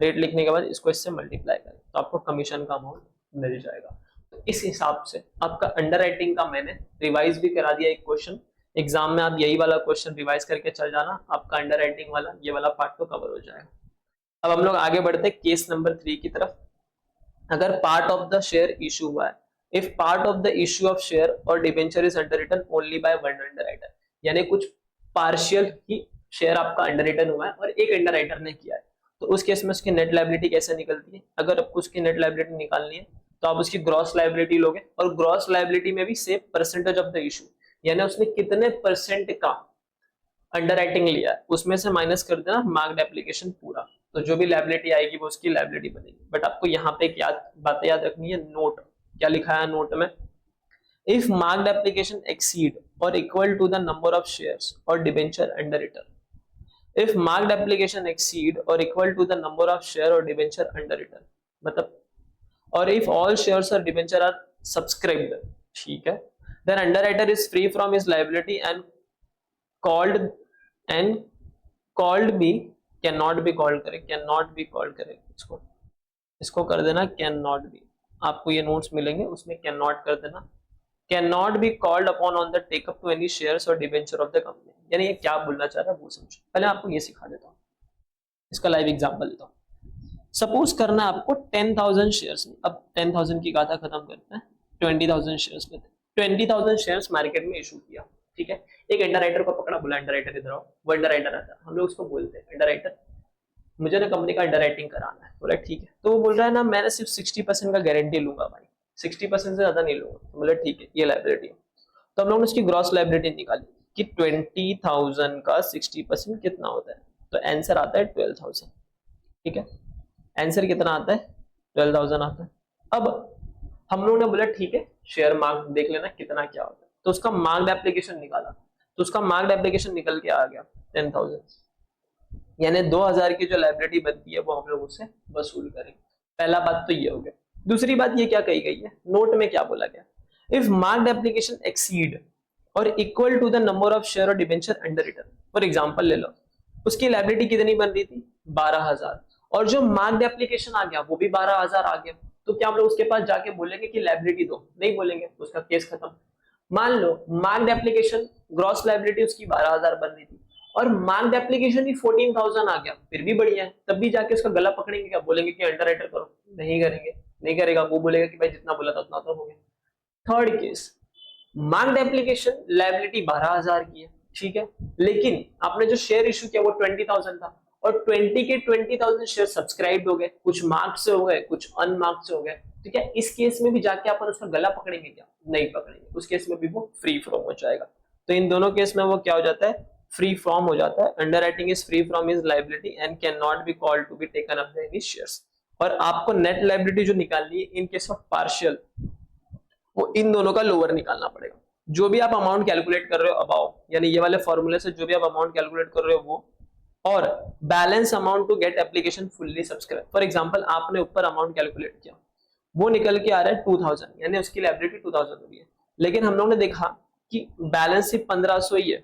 रेट लिखने के बाद इसको इससे मल्टीप्लाई करें तो आपको कमीशन का अमाउंट मिल जाएगा। तो इस हिसाब से आपका अंडरराइटिंग का मैंने रिवाइज भी करा दिया एक क्वेश्चन। एग्जाम में आप यही वाला क्वेश्चन रिवाइज करके चल जाना, आपका अंडरराइटिंग वाला ये वाला पार्ट तो कवर हो जाएगा। अब हम लोग आगे बढ़ते हैं केस नंबर 3 की तरफ। अगर part of the share issue हुआ है, if part of the issue of share और debenture is underwritten only by one underwriter, यानी कुछ पार्शियल ही शेयर आपका अंडररिटन हुआ है और एक अंडरराइटर ने किया है, तो उस केस में उसकी नेट लायबिलिटी कैसे निकलती है? अगर आपको उसकी नेट लायबिलिटी निकालनी है तो आप उसकी ग्रॉस लायबिलिटी लोगे, और ग्रॉस लायबिलिटी में भी same percentage of the issue, यानी उसने कितने परसेंट का अंडरराइटिंग लिया है उसमें से माइनस कर देना मार्क्ड एप्लीकेशन पूरा, तो जो भी लायबिलिटी आएगी वो उसकी लायबिलिटी बनेगी। बट आपको यहाँ पे क्या बातें याद रखनी है, नोट क्या लिखा है नोट में, इफ मार्क्ड एप्लीकेशन एक्सीड और equal to the number of shares और debenture underwritten, if marked application exceed or equal to the number of share or debenture underwritten, मतलब और if all shares or debenture are subscribed, ठीक है, then underwriter is free from his liability and called be cannot be called करें, cannot be called करें, इसको कर देना cannot be, आपको ये नोट्स मिलेंगे उसमें cannot कर देना, cannot be called upon on the take up to any shares or debenture of the company, यानी ये क्या बोलना चाह रहा है वो समझो। पहले आपको ये सिखा देता हूँ, इसका लाइव एग्जांपल देता हूँ। सपोज करना है आपको 10,000 शेयर्स, अब 10,000 की गाथा खत्म करते हैं, 20,000 शेयर्स लेते हैं। 20,000 शेयर्स मार्केट में इशू किया, ठीक है, एक अंडरराइटर को पकड़ा, बोला अंडरराइटर इधर आओ, वो अंडरराइटर आता है, हम लोग उसको बोलते हैं अंडरराइटर, मुझे ना कंपनी का अंडरराइटिंग कराना है। बोला ठीक है, तो वो बोल रहा है ना मैंने सिर्फ 60% का गारंटी लूंगा भाई, 60% से ज्यादा नहीं लूंगा। तो बोला ठीक है, ये लायबिलिटी है। तो हम लोगों ने उसकी ग्रॉस लायबिलिटी निकाली कि 20,000 का 60% कितना होता है, तो आंसर आता है 12,000, ठीक है, आंसर कितना आता है 12,000 आता है। अब हम लोगों ने बोला ठीक है शेयर मार्क देख लेना कितना क्या होता है, तो उसका मार्क्ड एप्लीकेशन निकाला, तो उसका मार्क्ड एप्लीकेशन निकल के आ गया 10,000, यानी 2,000 की जो लायबिलिटी बनती है वो हम लोग उससे वसूल करेंगे। पहला बात तो ये हो गया। दूसरी बात ये क्या कही गई है, नोट में क्या बोला गया, इफ मार्क्ड एप्लीकेशन एक्सीड और equal to the number of share और डिबेंचर अंडररिटन, फॉर एग्जांपल ले लो, उसकी लायबिलिटी कितनी बन रही थी 12,000, और जो मार्क्ड एप्लीकेशन आ गया वो भी 12,000 आ गया, तो क्या हम लोग उसके पास जाके बोलेंगे कि लायबिलिटी दो? नहीं बोलेंगे, उसका केस खत्म। मान लो मार्क्ड एप्लीकेशन ग्रॉस लायबिलिटी उसकी 12,000 बन रही थी और मार्क्ड एप्लीकेशन ही 14,000 आ गया, फिर भी बढ़िया है, तब भी जाके उसका गला पकड़ेंगे, क्या बोलेंगे कि अंडरराइटर करो? नहीं करेंगे, नहीं करेगा, वो बोलेगा कि भाई जितना बोला था उतना तो हो गया। Third case, marked application liability 12,000 की है, ठीक है, लेकिन आपने जो शेयर इशू किया वो 20,000 था और 20 के 20,000 शेयर सब्सक्राइब हो गए, कुछ मार्क्स से हो गए, कुछ अनमार्क्स से हो गए, तो क्या इस केस में भी जाके अपन उसका गला पकड़ेंगे? क्या नहीं पकड़ेंगे, उस केस में भी वो फ्री फ्रॉम हो जाएगा। तो इन दोनों केस में वो क्या हो जाता है, फ्री फ्रॉम हो जाता है। Underwriting is free from his liability and can not be called to be taken up any shares. और आपको नेट लायबिलिटी जो निकालनी है इन केस ऑफ पार्शियल, वो इन दोनों का लोअर निकालना पड़ेगा। जो भी आप अमाउंट कैलकुलेट कर रहे हो अबाउ, यानी ये वाले फॉर्मूले से जो भी आप अमाउंट कैलकुलेट कर रहे हो वो, और balance amount to get application fully subscribe. For example आपने ऊपर अमाउंट कैलकुलेट किया, वो निकल के आ रहा है 2,000, यानी उसकी लायबिलिटी 2,000 हो रही है, लेकिन हम लोगों ने देखा कि बैलेंस सिर्फ 1,500 ही है,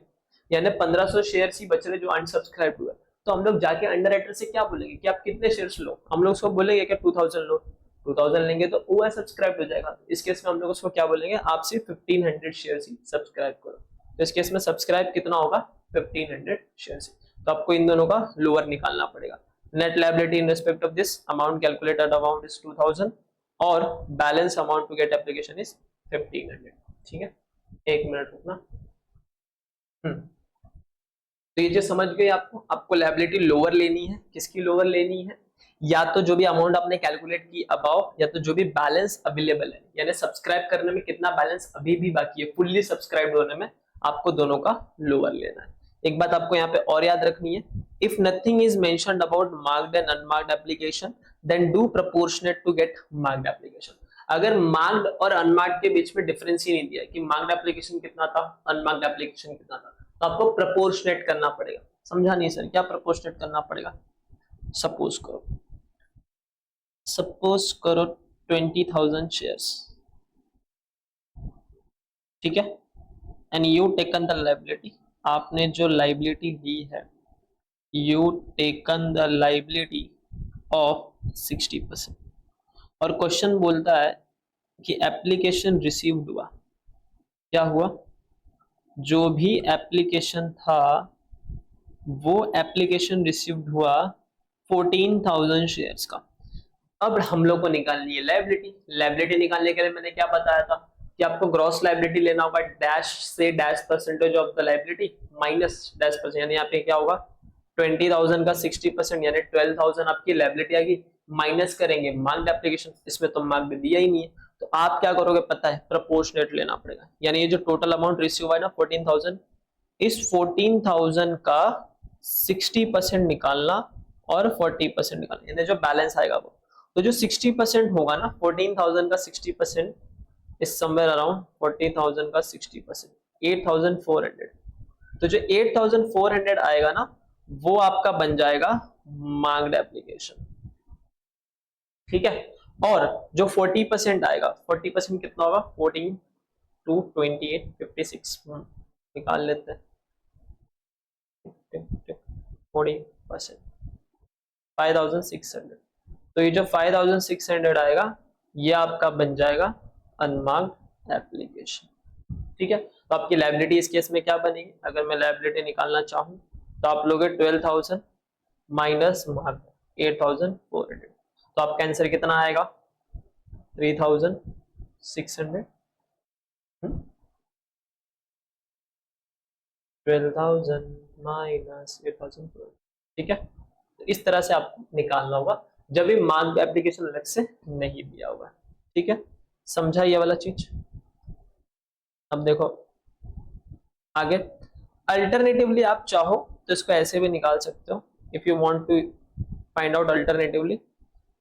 यानी 1,500 शेयर्स ही बच रहे जो अनसब्सक्राइब हुए। तो हम लोग जाके अंडरराइटर से क्या बोलेंगे कि आप कितने शेयर्स लो? हम लोग उसको बोलेंगे कि 2,000 लो, 2,000 लेंगे तो वो सब्सक्राइब हो जाएगा। इस केस में हम लोग उसको क्या बोलेंगे, आप सिर्फ 1,500 शेयर्स ही सब्सक्राइब करो। तो इस केस में सब्सक्राइब कितना होगा 1,500 शेयर्स। तो आपको इन दोनों का लोअर निकालना पड़ेगा। Net liability in respect of this amount calculated amount is 2,000 और balance amount to get application is 1,500, ठीक है। एक मिनट रुकना। तो ये जो समझ गए आपको लायबिलिटी लोअर लेनी है। किसकी लोअर लेनी है? या तो जो भी अमाउंट आपने कैलकुलेट की अबाउ, या तो जो भी बैलेंस अवेलेबल है, यानी सब्सक्राइब करने में कितना बैलेंस अभी भी बाकी है, फुल्ली सब्सक्राइब होने में आपको दोनों का लोअर लेना है। एक बात आपको यहाँ पे और याद रखनी है, if nothing is mentioned about marked and unmarked application then do proportionate to get marked application. अगर मार्क्ड और अनमार्क्ड के बीच में डिफरेंस ही नहीं दिया कि मार्क्ड एप्लीकेशन कितना था, अनमार्क्ड एप्लीकेशन कितना था, तो आपको प्रपोर्शनेट करना पड़ेगा। समझा नहीं सर, क्या प्रपोर्शनेट करना पड़ेगा? सपोज करो 20,000 शेयर्स, ठीक है, and you taken the liability, आपने जो लाइबिलिटी ली है, you taken the liability of 60%, और क्वेश्चन बोलता है कि एप्लीकेशन रिसीव्ड हुआ, क्या हुआ, जो भी एप्लीकेशन था वो एप्लीकेशन रिसीव्ड हुआ 14,000 शेयर्स का। अब हम लोग को निकालनी है लायबिलिटी। लायबिलिटी निकालने के लिए मैंने क्या बताया था कि आपको ग्रॉस लायबिलिटी लेना होगा, डैश से dash percentage of the liability minus dash percent, यानी यहाँ पे क्या होगा 20,000 का 60% यानी 12,000 आपकी लायबिलिटी आएगी, माइनस करेंगे मार्क्ड एप्लीकेशन, इसमें तो मार्क्ड दिया ही नहीं है, तो आप क्या करोगे पता है, प्रपोर्शनेट लेना पड़ेगा। यानी ये जो टोटल अमाउंट रिसीव हुआ है ना 14,000, इस 14,000 का 60% निकालना और 40% निकालना, यानी जो बैलेंस आएगा वो, तो जो 60% होगा ना 14,000 का 60% इज समवेयर अराउंड 40,000 का 60%, 8,400, तो जो 8,400 आएगा ना वो आपका बन जाएगा मार्क्ड एप्लीकेशन, ठीक है। और जो 40% आएगा, 40% कितना होगा, 14 टू 28 56, निकाल लेते हैं, 40% 5,600, तो ये जो 5,600 आएगा ये आपका बन जाएगा अनमार्क्ड एप्लीकेशन, ठीक है। तो आपकी लायबिलिटी इस केस में क्या बनेगी, अगर मैं लायबिलिटी निकालना चाहूं तो आप लोगे 12,000 माइनस मार्क्ड 8,400, तो आपका आंसर कितना आएगा 3,600, 12,000 माइनस 8,400, ठीक है। तो इस तरह से आपको निकालना होगा जब भी मार्क्ड एप्लीकेशन अलग से नहीं दिया होगा, ठीक है, समझा ये वाला चीज। अब देखो आगे, अल्टरनेटिवली आप चाहो तो इसको ऐसे भी निकाल सकते हो, if you want to find out alternatively,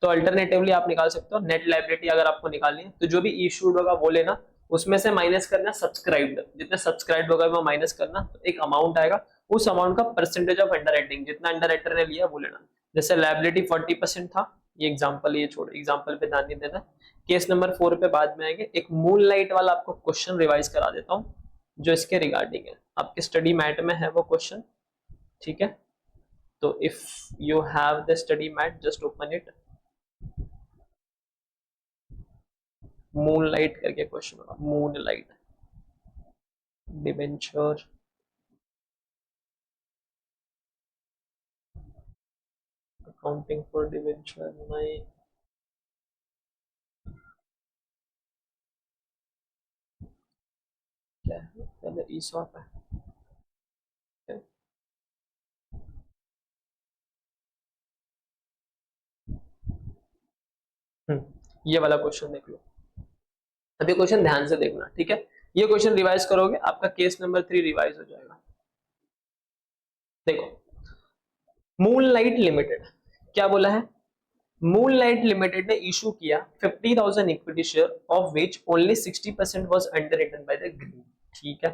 तो अल्टरनेटिवली आप निकाल सकते हो नेट लायबिलिटी अगर आपको निकालनी है तो जो भी इशूड होगा वो लेना, उसमें से माइनस करना सब्सक्राइब्ड, जितने सब्सक्राइब्ड होगा वो माइनस करना, तो एक अमाउंट आएगा, उस अमाउंट का परसेंटेज ऑफ अंडर राइटिंग, जितना अंडर राइटर ने लिया वो लेना। जैसे लायबिलिटी 40% था, ये एग्जांपल, ये छोड़, एग्जांपल पे ध्यान नहीं देना, केस नंबर 4 पे बाद में आएंगे। एक मून लाइट वाला आपको क्वेश्चन रिवाइज करा देता हूँ जो इसके रिगार्डिंग है, आपके स्टडी मैट में है वो क्वेश्चन, ठीक है। तो if you have the study mat just open it, moonlight करके क्वेश्चन होगा, moonlight debenture, accounting for debenture, नहीं क्या है, पहले ईसॉप है, ये वाला क्वेश्चन देख लो। अभी क्वेश्चन ध्यान से देखना, ठीक है, ये क्वेश्चन रिवाइज करोगे आपका केस नंबर 3 रिवाइज हो जाएगा। देखो, मूनलाइट लिमिटेड क्या बोला है, मूनलाइट लिमिटेड ने इशू किया 50,000 equity share of which only 60% was underwritten by the green, ठीक है।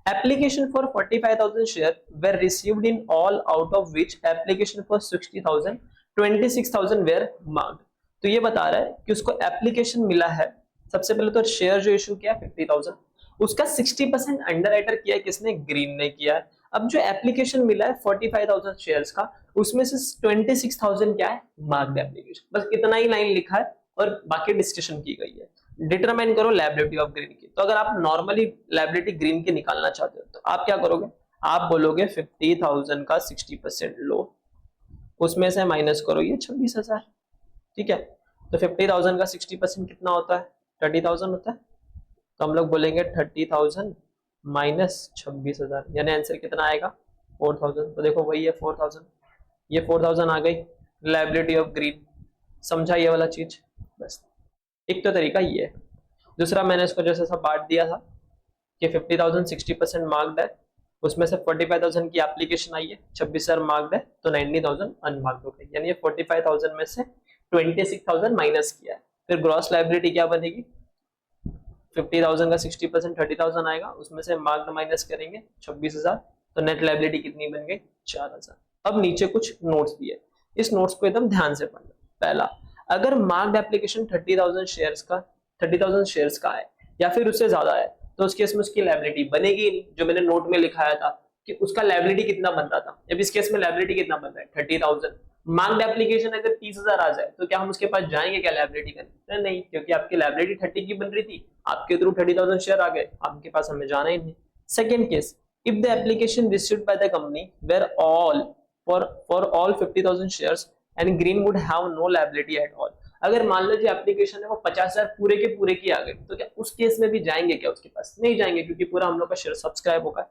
Application for 45,000 share were received in all, out of which application for 60,000 26,000 were marked. तो ये बता रहा है कि उसको एप्लीकेशन मिला है, सबसे पहले तो शेयर जो इशू किया 50,000, उसका 60% अंडर राइटर किया है किसने, ग्रीन ने किया है। अब जो एप्लीकेशन मिला है 45,000 शेयर्स का, उसमें से 26,000 क्या है, मार्क्ड एप्लीकेशन, बस इतना ही लाइन लिखा है और बाकी डिस्कशन की गई है। डिटरमाइन करो लायबिलिटी ऑफ ग्रीन की, तो अगर आप नॉर्मली लायबिलिटी ग्रीन की निकालना चाहते हो तो आप क्या करोगे, आप बोलोगे 50,000 का 60% लो, उसमें से माइनस करो ये 26,000, ठीक है। तो 50,000 का 60% कितना होता है, 30,000 होता है, तो हम लोग बोलेंगे 30,000 माइनस 26,000, यानी आंसर कितना आएगा 4,000। तो देखो वही है 4,000, ये 4,000 आ गई लायबिलिटी ऑफ ग्रीन, समझा ये वाला चीज। बस एक तो तरीका ये है। दूसरा मैंने इसको जैसे सब बांट दिया था कि 50,000 60% मार्क्ड है, उसमें से 45,000 की एप्लीकेशन आई है, 26,000 मार्क्ड है, तो 90,000 अनमार्क्ड हो गई, यानी ये 45,000 में से 26,000 माइनस किया है। फिर ग्रॉस लायबिलिटी क्या बनेगी, 50,000 का 60% 30,000 आएगा, उसमें से मार्क्ड माइनस करेंगे 26,000, तो नेट लायबिलिटी कितनी बन गई 4000। अब नीचे कुछ नोट्स दिए, इस नोट्स को एकदम ध्यान से पढ़ना। पहला, अगर मार्क्ड एप्लीकेशन 30,000 शेयर्स का है या फिर उससे ज्यादा है तो उस केस में उसकी लायबिलिटी बनेगी नहीं। जो मैंने नोट में लिखाया था कि उसका लायबिलिटी कितना बन रहा था, अब इस केस में लायबिलिटी कितना बन रहा है 30,000। मार्क्ड एप्लीकेशन अगर 30,000 आ जाए तो क्या हम उसके पास जाएंगे क्या लायबिलिटी करने? नहीं, क्योंकि आपकी लायबिलिटी 30 की बन रही थी, आपके थ्रू 30,000 शेयर आ गए, आपके पास हमें जाना ही नहीं। Second case, if the application received by the company were all for all 50,000 shares and Green would have no liability at all। अगर मान लो जो एप्लीकेशन है वो 50,000 पूरे के पूरे की आ गई तो क्या उस केस में भी जाएंगे क्या उसके पास? नहीं जाएंगे, क्योंकि पूरा हम लोग का शेयर सब्सक्राइब होगा।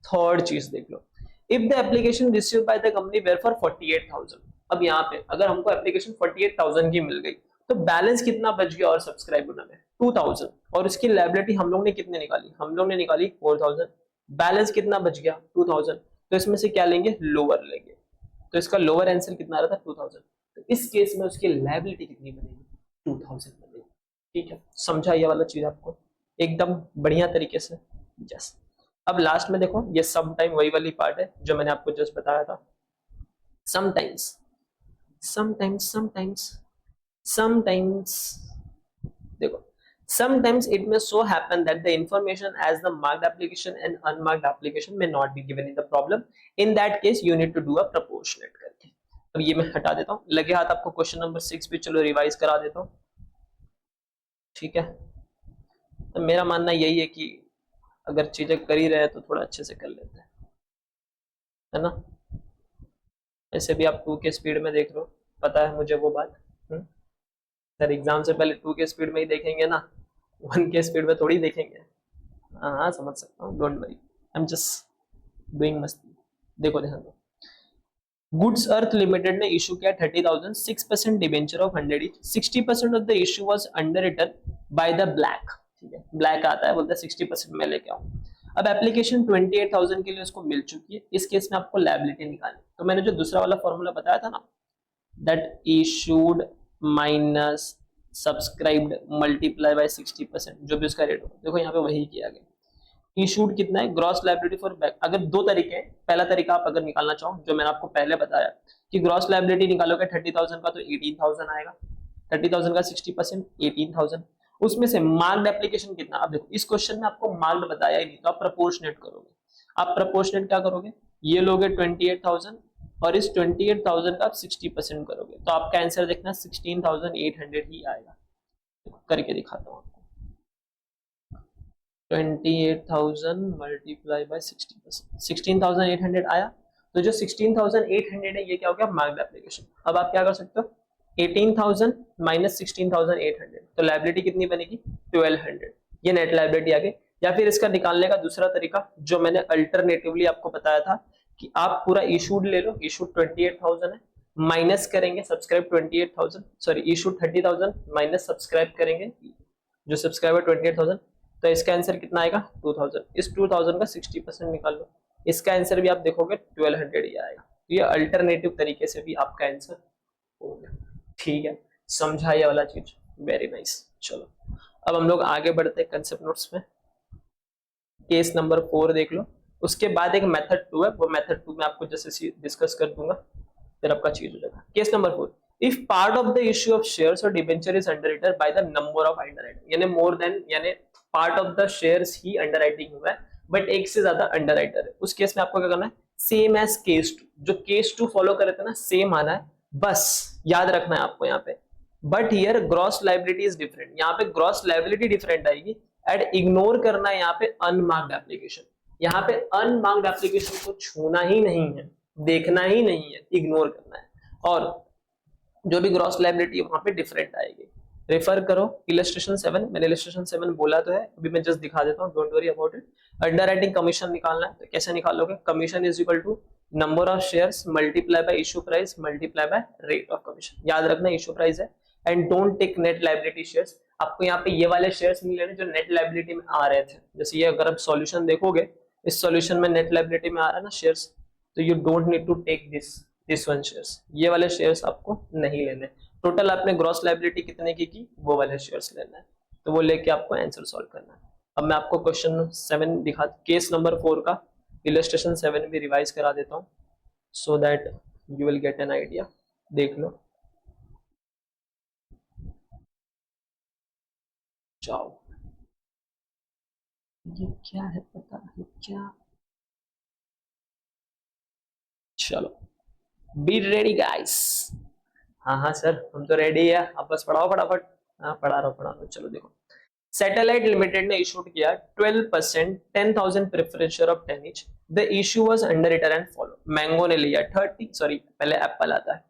थर्ड चीज देख लो, if the application received by the company were for 48,000। अब यहाँ पे अगर हमको एप्लीकेशन 48,000 की मिल गई तो बैलेंस कितना बच गया और सब्सक्राइब होने में 2,000, और उसकी लायबिलिटी हम लोग ने कितने निकाली? हम लोग ने निकाली 4,000। बैलेंस कितना बच गया 2,000, तो इसमें से क्या लेंगे? लोअर लेंगे। तो इसका लोअर आंसर कितना आ रहा था 2,000। तो इस केस में उसकी लायबिलिटी कितनी बनेगी 2,000 बनेगी। ठीक है, समझा ये वाला चीज आपको एकदम बढ़िया तरीके से? यस। अब लास्ट में देखो, ये सम टाइम वही वाली पार्ट है जो मैंने आपको जस्ट बताया था। समटाइम्स देखो, sometimes it may so happen that the information as the marked application and unmarked application may not be given in the problem। in that case you need to do a proportionate करके। अब ये मैं हटा देता हूँ, लगे हाथ आपको क्वेश्चन नंबर 6 भी चलो रिवाइज करा देता हूँ। ठीक है, तो मेरा मानना यही है कि अगर चीजें कर ही रहे तो थोड़ा अच्छे से कर लेते हैं, है ना। ऐसे भी आप 2 के स्पीड में देख लो, पता है मुझे वो बात। सर एग्जाम से पहले 2 के स्पीड में ही देखेंगे ना, 1 के स्पीड में थोड़ी देखेंगे। हाँ समझ सकता हूँ, don't worry, I am just doing मस्ती। देखो ध्यान दो, गुड्स अर्थ लिमिटेड ने इशू किया 30,000 6% debenture of 100 each. 60% of the issue was underwritten by the black. ठीक है, ब्लैक आता है, बोलता है 60% मैं लेके आऊं। अब एप्लीकेशन 28,000 के लिए उसको मिल चुकी है, इस केस में आपको लायबिलिटी निकालनी। तो मैंने जो दूसरा वाला फॉर्मूला बताया था ना, that issued minus subscribed multiply by 60%, जो भी उसका रेट होगा। देखो यहाँ पे वही किया गया। इशूड कितना है, ग्रॉस लायबिलिटी फॉर बैक। अगर 2 तरीके हैं, पहला तरीका आप अगर निकालना चाहो जो मैंने आपको पहले बताया कि ग्रॉस लायबिलिटी निकालोगे 30,000 का तो 18,000 आएगा। 30,000 का 60% 18,000। उसमें से मार्क्ड एप्लीकेशन कितना? अब देखो इस क्वेश्चन में आपको मार्क्ड बताया ही नहीं, तो आप प्रपोर्शनेट करोगे। आप प्रपोर्शनेट क्या करोगे, ये लोगे 28,000 और इस 28,000 का आप 60% करोगे, तो आपका आंसर देखना 16,800 ही आएगा। करके दिखाता हूँ आपको। 28,000 मल्टीप्लाई बाय 60%, 16,800 आया। तो जो 16,800 है ये क्या हो गया, मार्क्ड एप्लीकेशन। अब आप क्या कर सकते हो, 18,000 माइनस 16,800, तो लायबिलिटी कितनी बनेगी 1,200। ये नेट लायबिलिटी आ गई। या फिर इसका निकालने का दूसरा तरीका जो मैंने अल्टरनेटिवली आपको बताया था कि आप पूरा इशूड ले लो, इशूड 28,000 है, माइनस करेंगे subscribe 28,000, sorry issued 30,000 minus subscribe करेंगे जो सब्सक्राइबर 28,000, तो इसका आंसर कितना आएगा 2,000। इस 2,000 का 60% निकाल लो, इसका आंसर भी आप देखोगे 1,200 ही आएगा। तो ये अल्टरनेटिव तरीके से भी आपका आंसर हो गया। ठीक है, समझा ये वाला चीज? Very nice. चलो अब हम लोग आगे बढ़ते हैं कंसेप्ट नोट्स में। केस नंबर 4 देख लो, उसके बाद एक मेथड 2 है, वो मेथड 2 में आपको जैसे डिस्कस कर दूंगा, फिर आपका चीज हो जाएगा। Case number 4, if part of the issue of shares or debenture is underwritten by the number of underwriting, यानी more than, यानी part of the shares he underwriting हुआ है बट एक से ज्यादा अंडरराइटर है, उस केस में आपको क्या करना है, सेम एज केस 2, जो केस 2 फॉलो कर रहे थे ना सेम आना है, बस याद रखना है आपको यहाँ पे। But here gross liability is different, यहाँ पे ग्रॉस लायबिलिटी डिफरेंट आएगी एंड इग्नोर करना है यहाँ पे अनमार्क्ड एप्लीकेशन। यहाँ पे अनमार्क्ड एप्लीकेशन को छूना ही नहीं है, देखना ही नहीं है, इग्नोर करना है, और जो भी ग्रॉस लायबिलिटी है वहां पे डिफरेंट आएगी। रेफर करो इलस्ट्रेशन 7, मैंने इलस्ट्रेशन 7 बोला तो है, अभी मैं जस्ट दिखा देता हूँ, don't worry about it. Underwriting commission निकालना है तो कैसे निकालोगे, commission is equal to number of shares multiply by issue price multiply by rate of commission. याद रखना इशू प्राइस है, and don't take net liability shares. आपको यहाँ पे ये वाले शेयर्स नहीं लेने जो नेट लायबिलिटी में आ रहे थे, जैसे ये अगर आप सॉल्यूशन देखोगे, इस सॉल्यूशन में नेट लायबिलिटी में आ रहा है ना शेयर्स, तो you don't need to take this one shares, ये वाले शेयर्स आपको नहीं लेने। टोटल आपने ग्रॉस लायबिलिटी कितने की वो वाले शेयर्स लेना है, तो वो लेके आपको आंसर सॉल्व करना है। अब मैं आपको क्वेश्चन 7 दिखा, केस नंबर 4 का इलस्ट्रेशन 7 भी रिवाइज करा देता हूँ so that you will get an idea. देख लो, जाओ। ये क्या है पता है क्या? चलो, बी रेडी गाइस। हाँ हाँ सर, हम तो रेडी है, आप बस पढ़ाओ फटाफट। हाँ पढ़ा रहा हूँ। चलो देखो, सैटेलाइट लिमिटेड ने इशूड किया 12% 10,000 preference share of 10 each। The issue was underwritten and follow. Mango ने लिया 30, सॉरी पहले एप्पल आता है,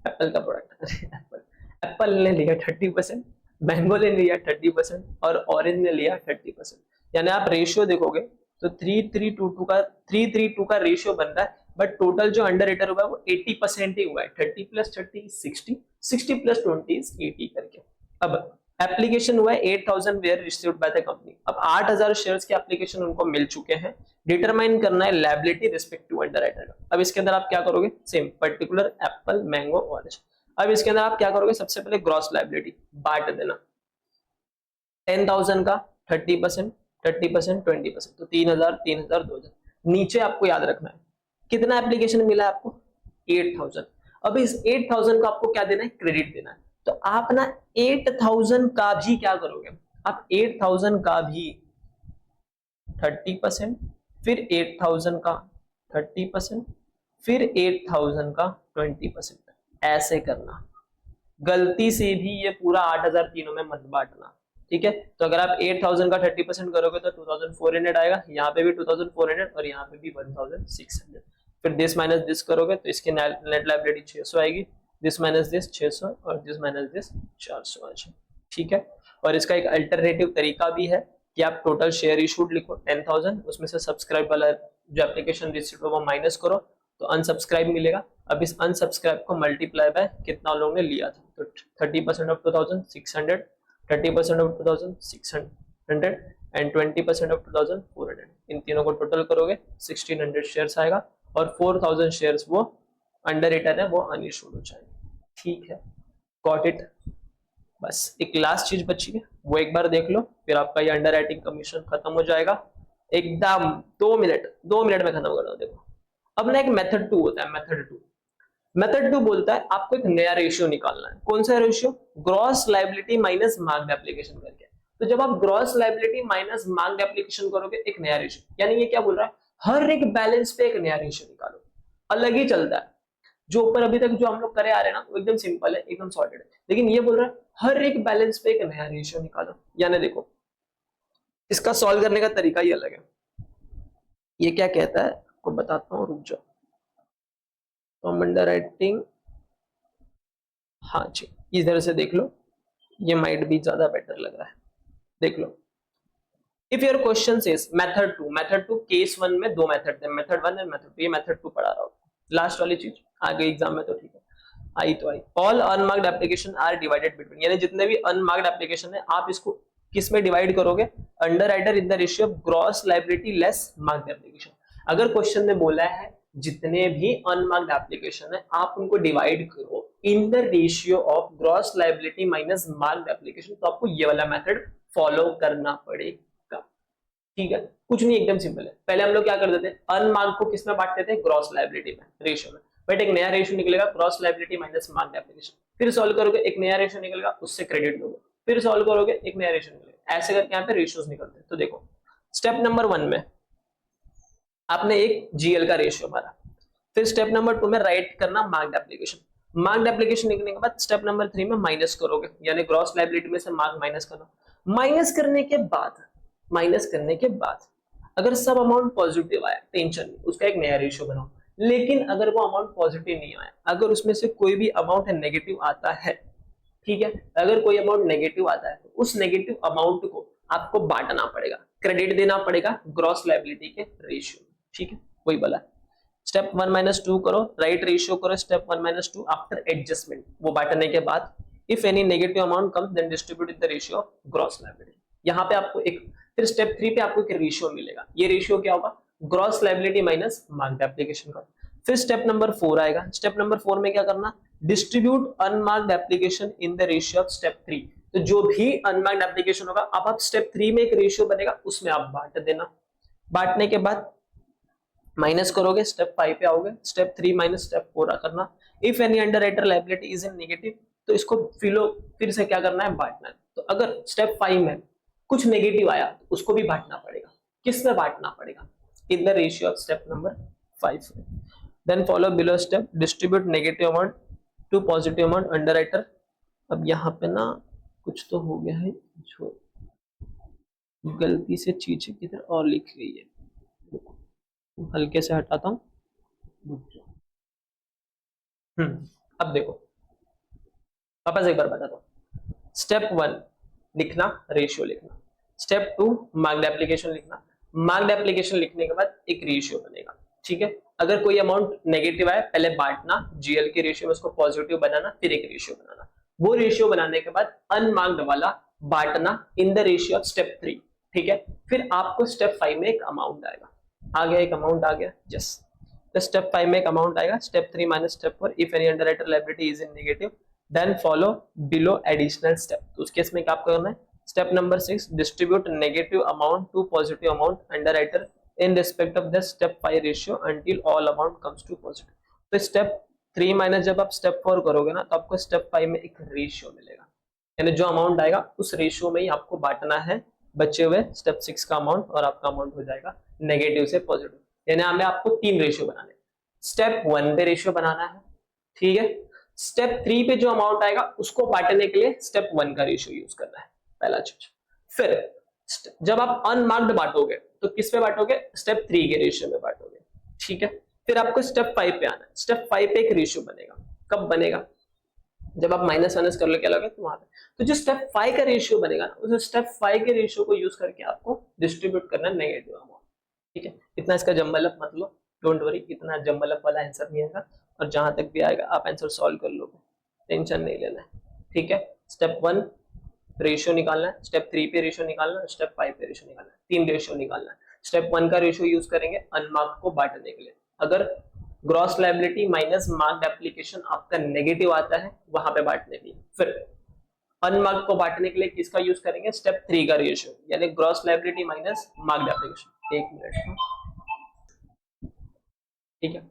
एप्पल का प्रोडक्ट एप्पल। एप्पल ने लिया 30%, मैंगो ने लिया 30% और ऑरेंज ने लिया 30%। यानी आप रेशियो देखोगे तो 3:3 का रेशियो बन रहा है, बट टोटल जो अंडर रिटर्न हुआ है वो 80% ही हुआ है। 30 + 30 60, 60 + 20 80 करके। अब एप्लीकेशन हुआ है 8,000 were received by the company. अब 8,000 शेयर्स के एप्लीकेशन उनको मिल चुके हैं। डिटरमाइन करना है liability respect to underwriter. अब इसके अंदर आप क्या करोगे, same particular Apple Mango Orange. अब इसके अंदर आप क्या करोगे, सबसे पहले ग्रॉस लायबिलिटी बांट देना। 10,000 का 30%, 30% 20%, तो 3,000 3,000 2,000। नीचे आपको याद रखना है कितना एप्लीकेशन मिला है आपको, 8,000। अब इस 8,000 का आपको क्या देना है, क्रेडिट देना है। तो आप ना 8,000 का भी क्या करोगे, आप 8,000 का भी 30%, फिर 8,000 का 30%, फिर 8,000 का 20%, ऐसे करना। गलती से भी ये पूरा 8,000 तीनों में मत बांटना, ठीक है। तो अगर आप 8,000 का 30% करोगे तो 2,400 आएगा, यहाँ पे भी 2,400 और यहाँ पे भी 1,600। फिर दिस माइनस दिस करोगे तो इसकी नेट लायबिलिटी 600 आएगी, दिस माइनस दिस 600 और दिस माइनस दिस 400 आएगा, ठीक है। और इसका एक अल्टरनेटिव तरीका भी है कि आप टोटल शेयर इशूड लिखो 10,000, उसमें से सब्सक्राइब वाला जो एप्लीकेशन रिसीव वो माइनस करो तो अनसब्सक्राइब मिलेगा। अब इस अनसब्सक्राइब को मल्टीप्लाई बाय कितना लोगों ने लिया था, तो 30% ऑफ 2,600, 30% ऑफ 2,600 एंड 20% ऑफ 2,400, इन तीनों को टोटल करोगे 1,600 शेयर्स आएगा और 4,000 शेयर्स वो अंडर रिटर्न है, वो अनइशूड हो जाएंगे, ठीक है। Got it. बस एक लास्ट चीज बची है, वो एक बार देख लो, फिर आपका ये अंडर राइटिंग कमीशन खत्म हो जाएगा एकदम। 2 मिनट में खत्म कर दो। देखो, अब ना एक मेथड 2 होता है, मेथड 2 बोलता है आपको एक नया रेशियो निकालना है। कौन सा ratio, gross liability minus marked application करके। तो जब आप gross liability minus marked application करोगे एक नया रेशियो, यानी ये क्या बोल रहा है, हर एक बैलेंस पे एक नया रेशियो निकालो, अलग ही चलता है। जो ऊपर अभी तक जो हम लोग करे आ रहे हैं ना वो एकदम सिंपल है, एकदम सॉर्टेड है, लेकिन ये बोल रहा है हर एक बैलेंस पे एक नया रेशियो निकालो। यानी देखो, इसका सॉल्व करने का तरीका ही अलग है। ये क्या कहता है आपको बताता हूँ, रुक जाओ। तो अंडर राइटिंग, हाँ जी, इस तरह से देख लो, ये माइट भी ज्यादा बेटर लग रहा है। देख लो, if your question is method two case 1 में 2 मेथड थे, मेथड 1 एंड मेथड 2, ये मेथड 2 पढ़ा रहा हूँ। लास्ट वाली चीज आ गई एग्जाम में तो ठीक है, आई तो आई। All unmarked application are divided between, यानी जितने भी अनमार्क्ड एप्लीकेशन है आप इसको किस में डिवाइड करोगे, under writer in the ratio of gross liability less marked application. अगर क्वेश्चन में बोला है जितने भी अनमार्क्ड एप्लीकेशन है आप उनको डिवाइड करो इन the ratio of gross liability minus marked application, तो आपको ये वाला मेथड फॉलो करना पड़ेगा, ठीक है। कुछ नहीं, एकदम सिंपल है। पहले हम लोग क्या करते थे, अनमार्क्ड को किस में बांटते थे, ग्रॉस लायबिलिटी में, रेशियो में। बट एक नया रेशियो निकलेगा gross liability minus marked application, फिर सॉल्व करोगे एक नया रेशियो निकलेगा, उससे क्रेडिट दोगे, फिर सॉल्व करोगे एक नया रेशियो निकलेगा, ऐसे करके यहाँ पे रेशियोज निकलते हैं। तो देखो, स्टेप नंबर 1 में आपने एक जीएल का रेशियो मारा, फिर स्टेप नंबर 2 में राइट करना मार्क्ड एप्लीकेशन, मार्क्ड एप्लीकेशन निकलने के बाद स्टेप नंबर 3 में माइनस करोगे, यानी ग्रॉस लायबिलिटी में से मार्क माइनस करना। माइनस करने के बाद अगर सब अमाउंट पॉजिटिव आया, टेंशन नहीं, उसका एक नया रेशियो बनाओ। लेकिन अगर वो अमाउंट पॉजिटिव नहीं आया, अगर उसमें से कोई भी अमाउंट नेगेटिव आता है, ठीक है, अगर कोई अमाउंट नेगेटिव आता है तो उस नेगेटिव अमाउंट को आपको बांटना पड़ेगा, क्रेडिट देना पड़ेगा ग्रॉस लायबिलिटी के रेशियो, ठीक है। वही बोला, स्टेप 1 - 2 करो, राइट रेशियो करो, स्टेप 1 - 2 आफ्टर एडजस्टमेंट, वो बांटने के बाद if any negative amount comes then distribute in the ratio of gross liability. यहाँ पे आपको एक, फिर स्टेप 3 पे आपको एक रेशियो मिलेगा, ये रेशियो क्या होगा, gross liability minus marked application का। फिर स्टेप नंबर 4 आएगा, स्टेप नंबर 4 में क्या करना, distribute unmarked application in the ratio of step 3। तो जो भी अनमार्क्ड एप्लीकेशन होगा, अब आप स्टेप 3 में एक रेशियो बनेगा, उसमें आप बांट देना। बांटने के बाद माइनस करोगे स्टेप 5 पे आओगे, स्टेप 3 माइनस स्टेप 4 करना। If any underwriter liability is in negative, तो इसको फिर से क्या करना है, बांटना है। तो अगर स्टेप 5 में कुछ नेगेटिव आया तो उसको भी बांटना पड़ेगा। किस में बांटना पड़ेगा, in the ratio of step number 5। Then follow below step, distribute negative amount to positive amount underwriter. अब यहाँ पे ना कुछ तो हो गया है, जो गलती से चीजें किधर और लिख गई है, हल्के से हटाता हूँ। अब देखो वापस एक बार बताता हूँ। स्टेप 1 लिखना, रेशियो लिखना। स्टेप 2 मार्क्ड एप्लीकेशन लिखना। मार्क्ड एप्लीकेशन लिखने के बाद एक रेशियो बनेगा, ठीक है। अगर कोई अमाउंट नेगेटिव आए, पहले बांटना, जीएल के रेशियो में उसको पॉजिटिव बनाना, फिर एक रेशियो बनाना। वो रेशियो बनाने के बाद अनमार्क्ड वाला बांटना इन द रेशियो ऑफ स्टेप 3, ठीक है। फिर आपको स्टेप 5 में एक अमाउंट आएगा, आ गया एक अमाउंट आ गया, यस। तो स्टेप 5 में एक अमाउंट आएगा, step 3 minus step 4। If any underwriter liability is in negative then follow below additional step. तो उस केस में क्या करना है, step number 6 distribute negative amount to positive amount underwriter in respect of the step 5 ratio until all amount comes to positive. तो स्टेप 3 माइनस जब आप स्टेप 4 करोगे ना, तो आपको स्टेप 5 में एक रेशियो मिलेगा, यानी जो अमाउंट आएगा उस रेशियो में ही आपको बांटना है बचे हुए स्टेप 6 का अमाउंट, और आपका अमाउंट हो जाएगा नेगेटिव से पॉजिटिव। यानी हमें आपको 3 रेशियो बनाने, स्टेप 1 पे रेशियो बनाना है, ठीक है। स्टेप 3 पे जो अमाउंट आएगा उसको बांटने के लिए स्टेप 1 का रेशियो यूज करना है, पहला चीज। फिर जब आप अनमार्क्ड बांटोगे तो किस पे बांटोगे, स्टेप 3 के रेशियो में बांटोगे, ठीक है। फिर आपको स्टेप 5 पे आना है। स्टेप 5 पे एक रेशियो बनेगा, कब बनेगा, जब आप माइनस माइनस कर के लोगे तो वहां पे। तो जो स्टेप 5 का रेशियो बनेगा ना, उस स्टेप 5 के रेशियो को यूज करके आपको डिस्ट्रीब्यूट करना है नेगेटिव अमाउंट, ठीक है। इतना इसका जम्बल अप मत लो, डोंट वरी, इतना जम्बल अप वाला आंसर नहीं आएगा, और जहां तक भी आएगा आप आंसर सॉल्व कर लोगे, टेंशन नहीं लेना है, ठीक है। स्टेप 1 रेशियो निकालना है, स्टेप 3 पे रेशियो निकालना है, स्टेप 5 पे रेशियो निकालना है, 3 रेशियो निकालना है। स्टेप 1 का रेशियो यूज करेंगे अनमार्क्ड को बांटने के लिए। अगर gross liability minus marked application आपका नेगेटिव आता है, वहां पे बांटने के लिए। फिर अनमार्क्ड को बांटने के लिए किसका यूज करेंगे, स्टेप 3 का रेशियो, यानी gross liability minus marked application. एक मिनट, ठीक है।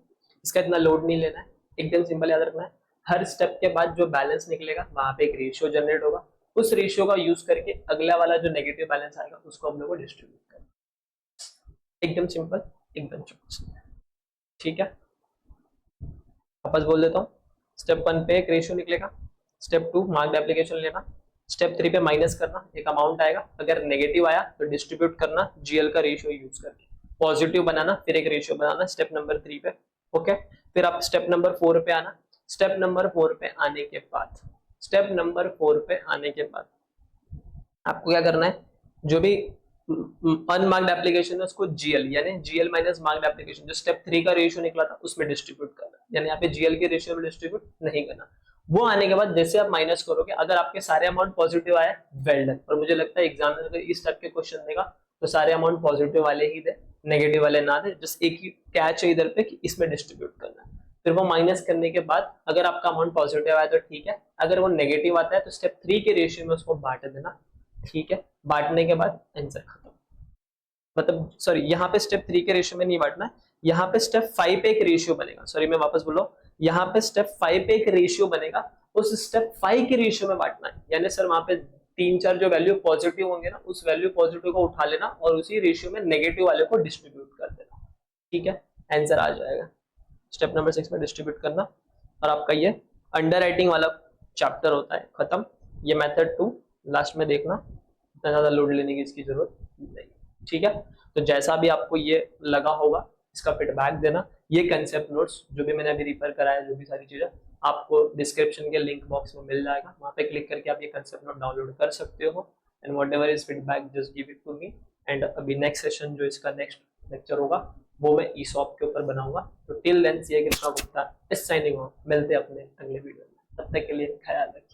इसका इतना लोड नहीं लेना है, एकदम सिंपल याद रखना है। हर स्टेप के बाद जो बैलेंस निकलेगा वहां पे एक रेशियो जनरेट होगा, उस रेशियो का यूज करके अगला वाला जो नेगेटिव बैलेंस आएगा उसको हम लोग को डिस्ट्रीब्यूट करना, एकदम सिंपल, एकदम सिंपल, ठीक है। वापस बोल देता हूँ, स्टेप 1 पे एक रेशियो निकलेगा, स्टेप 2 मार्क्ड एप्लीकेशन लेना, स्टेप 3 पे माइनस करना, एक अमाउंट आएगा, अगर नेगेटिव आया तो डिस्ट्रीब्यूट करना जीएल का रेशियो यूज करके, पॉजिटिव बनाना, फिर एक रेशियो बनाना स्टेप नंबर 3 पे, ओके। फिर आप स्टेप नंबर 4 पे आना। स्टेप नंबर 4 पे आने के बाद, स्टेप नंबर 4 पे आने के बाद आपको क्या करना है, जो भी अनमार्क्ड एप्लीकेशन है उसको जीएल, यानी जीएल माइनस मार्क्ड एप्लीकेशन, जो स्टेप 3 का रेशियो निकला था उसमें डिस्ट्रीब्यूट करना, यानी यहाँ पे जीएल के रेशियो में डिस्ट्रीब्यूट नहीं करना। वो आने के बाद जैसे आप माइनस करोगे, अगर आपके सारे अमाउंट पॉजिटिव आए, वेल डन। और मुझे लगता है एग्जामिनर अगर इस टाइप के क्वेश्चन देगा तो सारे अमाउंट पॉजिटिव वाले ही दे, नेगेटिव वाले ना दे। जस्ट एक ही कैच है इधर पे कि इसमें डिस्ट्रीब्यूट करना है। फिर वो माइनस करने के बाद अगर आपका अमाउंट पॉजिटिव आया तो ठीक है, अगर वो नेगेटिव आता है तो स्टेप 3 के रेशियो में उसको बांट देना, ठीक है। बांटने के बाद आंसर खत्म, मतलब सॉरी यहाँ पे स्टेप 3 के रेशियो में नहीं बांटना है, यहाँ पे स्टेप 5 पे एक रेशियो बनेगा, सॉरी मैं वापस बोलो, यहाँ पे स्टेप 5 पे एक रेशियो बनेगा, उस स्टेप 5 के रेशियो में बांटना है। यानी सर वहां पे 3-4 जो वैल्यू पॉजिटिव होंगे ना, उस वैल्यू पॉजिटिव को उठा लेना और उसी रेशियो में नेगेटिव वाले को डिस्ट्रीब्यूट कर देना, ठीक है, आंसर आ जाएगा। स्टेप नंबर 6 में डिस्ट्रीब्यूट करना, और आपका ये अंडर राइटिंग वाला चैप्टर होता है खत्म। ये मेथड 2 लास्ट में देखना, इतना ज्यादा लोड लेने की इसकी जरूरत नहीं, ठीक है। तो जैसा भी आपको ये लगा होगा इसका फीडबैक देना। ये कंसेप्ट नोट्स जो भी मैंने अभी रिफर कराया, जो भी सारी चीजें आपको डिस्क्रिप्शन के लिंक बॉक्स में मिल जाएगा, वहां पे क्लिक करके आप ये कंसेप्ट नोट डाउनलोड कर सकते हो। And whatever is feedback just give it to me. And अभी नेक्स्ट सेशन जो इसका नेक्स्ट लेक्चर होगा वो मैं ईसॉप के ऊपर बनाऊंगा। तो till then CA Krishna Gupta is signing of, मिलते हैं अपने अगले वीडियो में, तब तक के लिए ख्याल रखिए।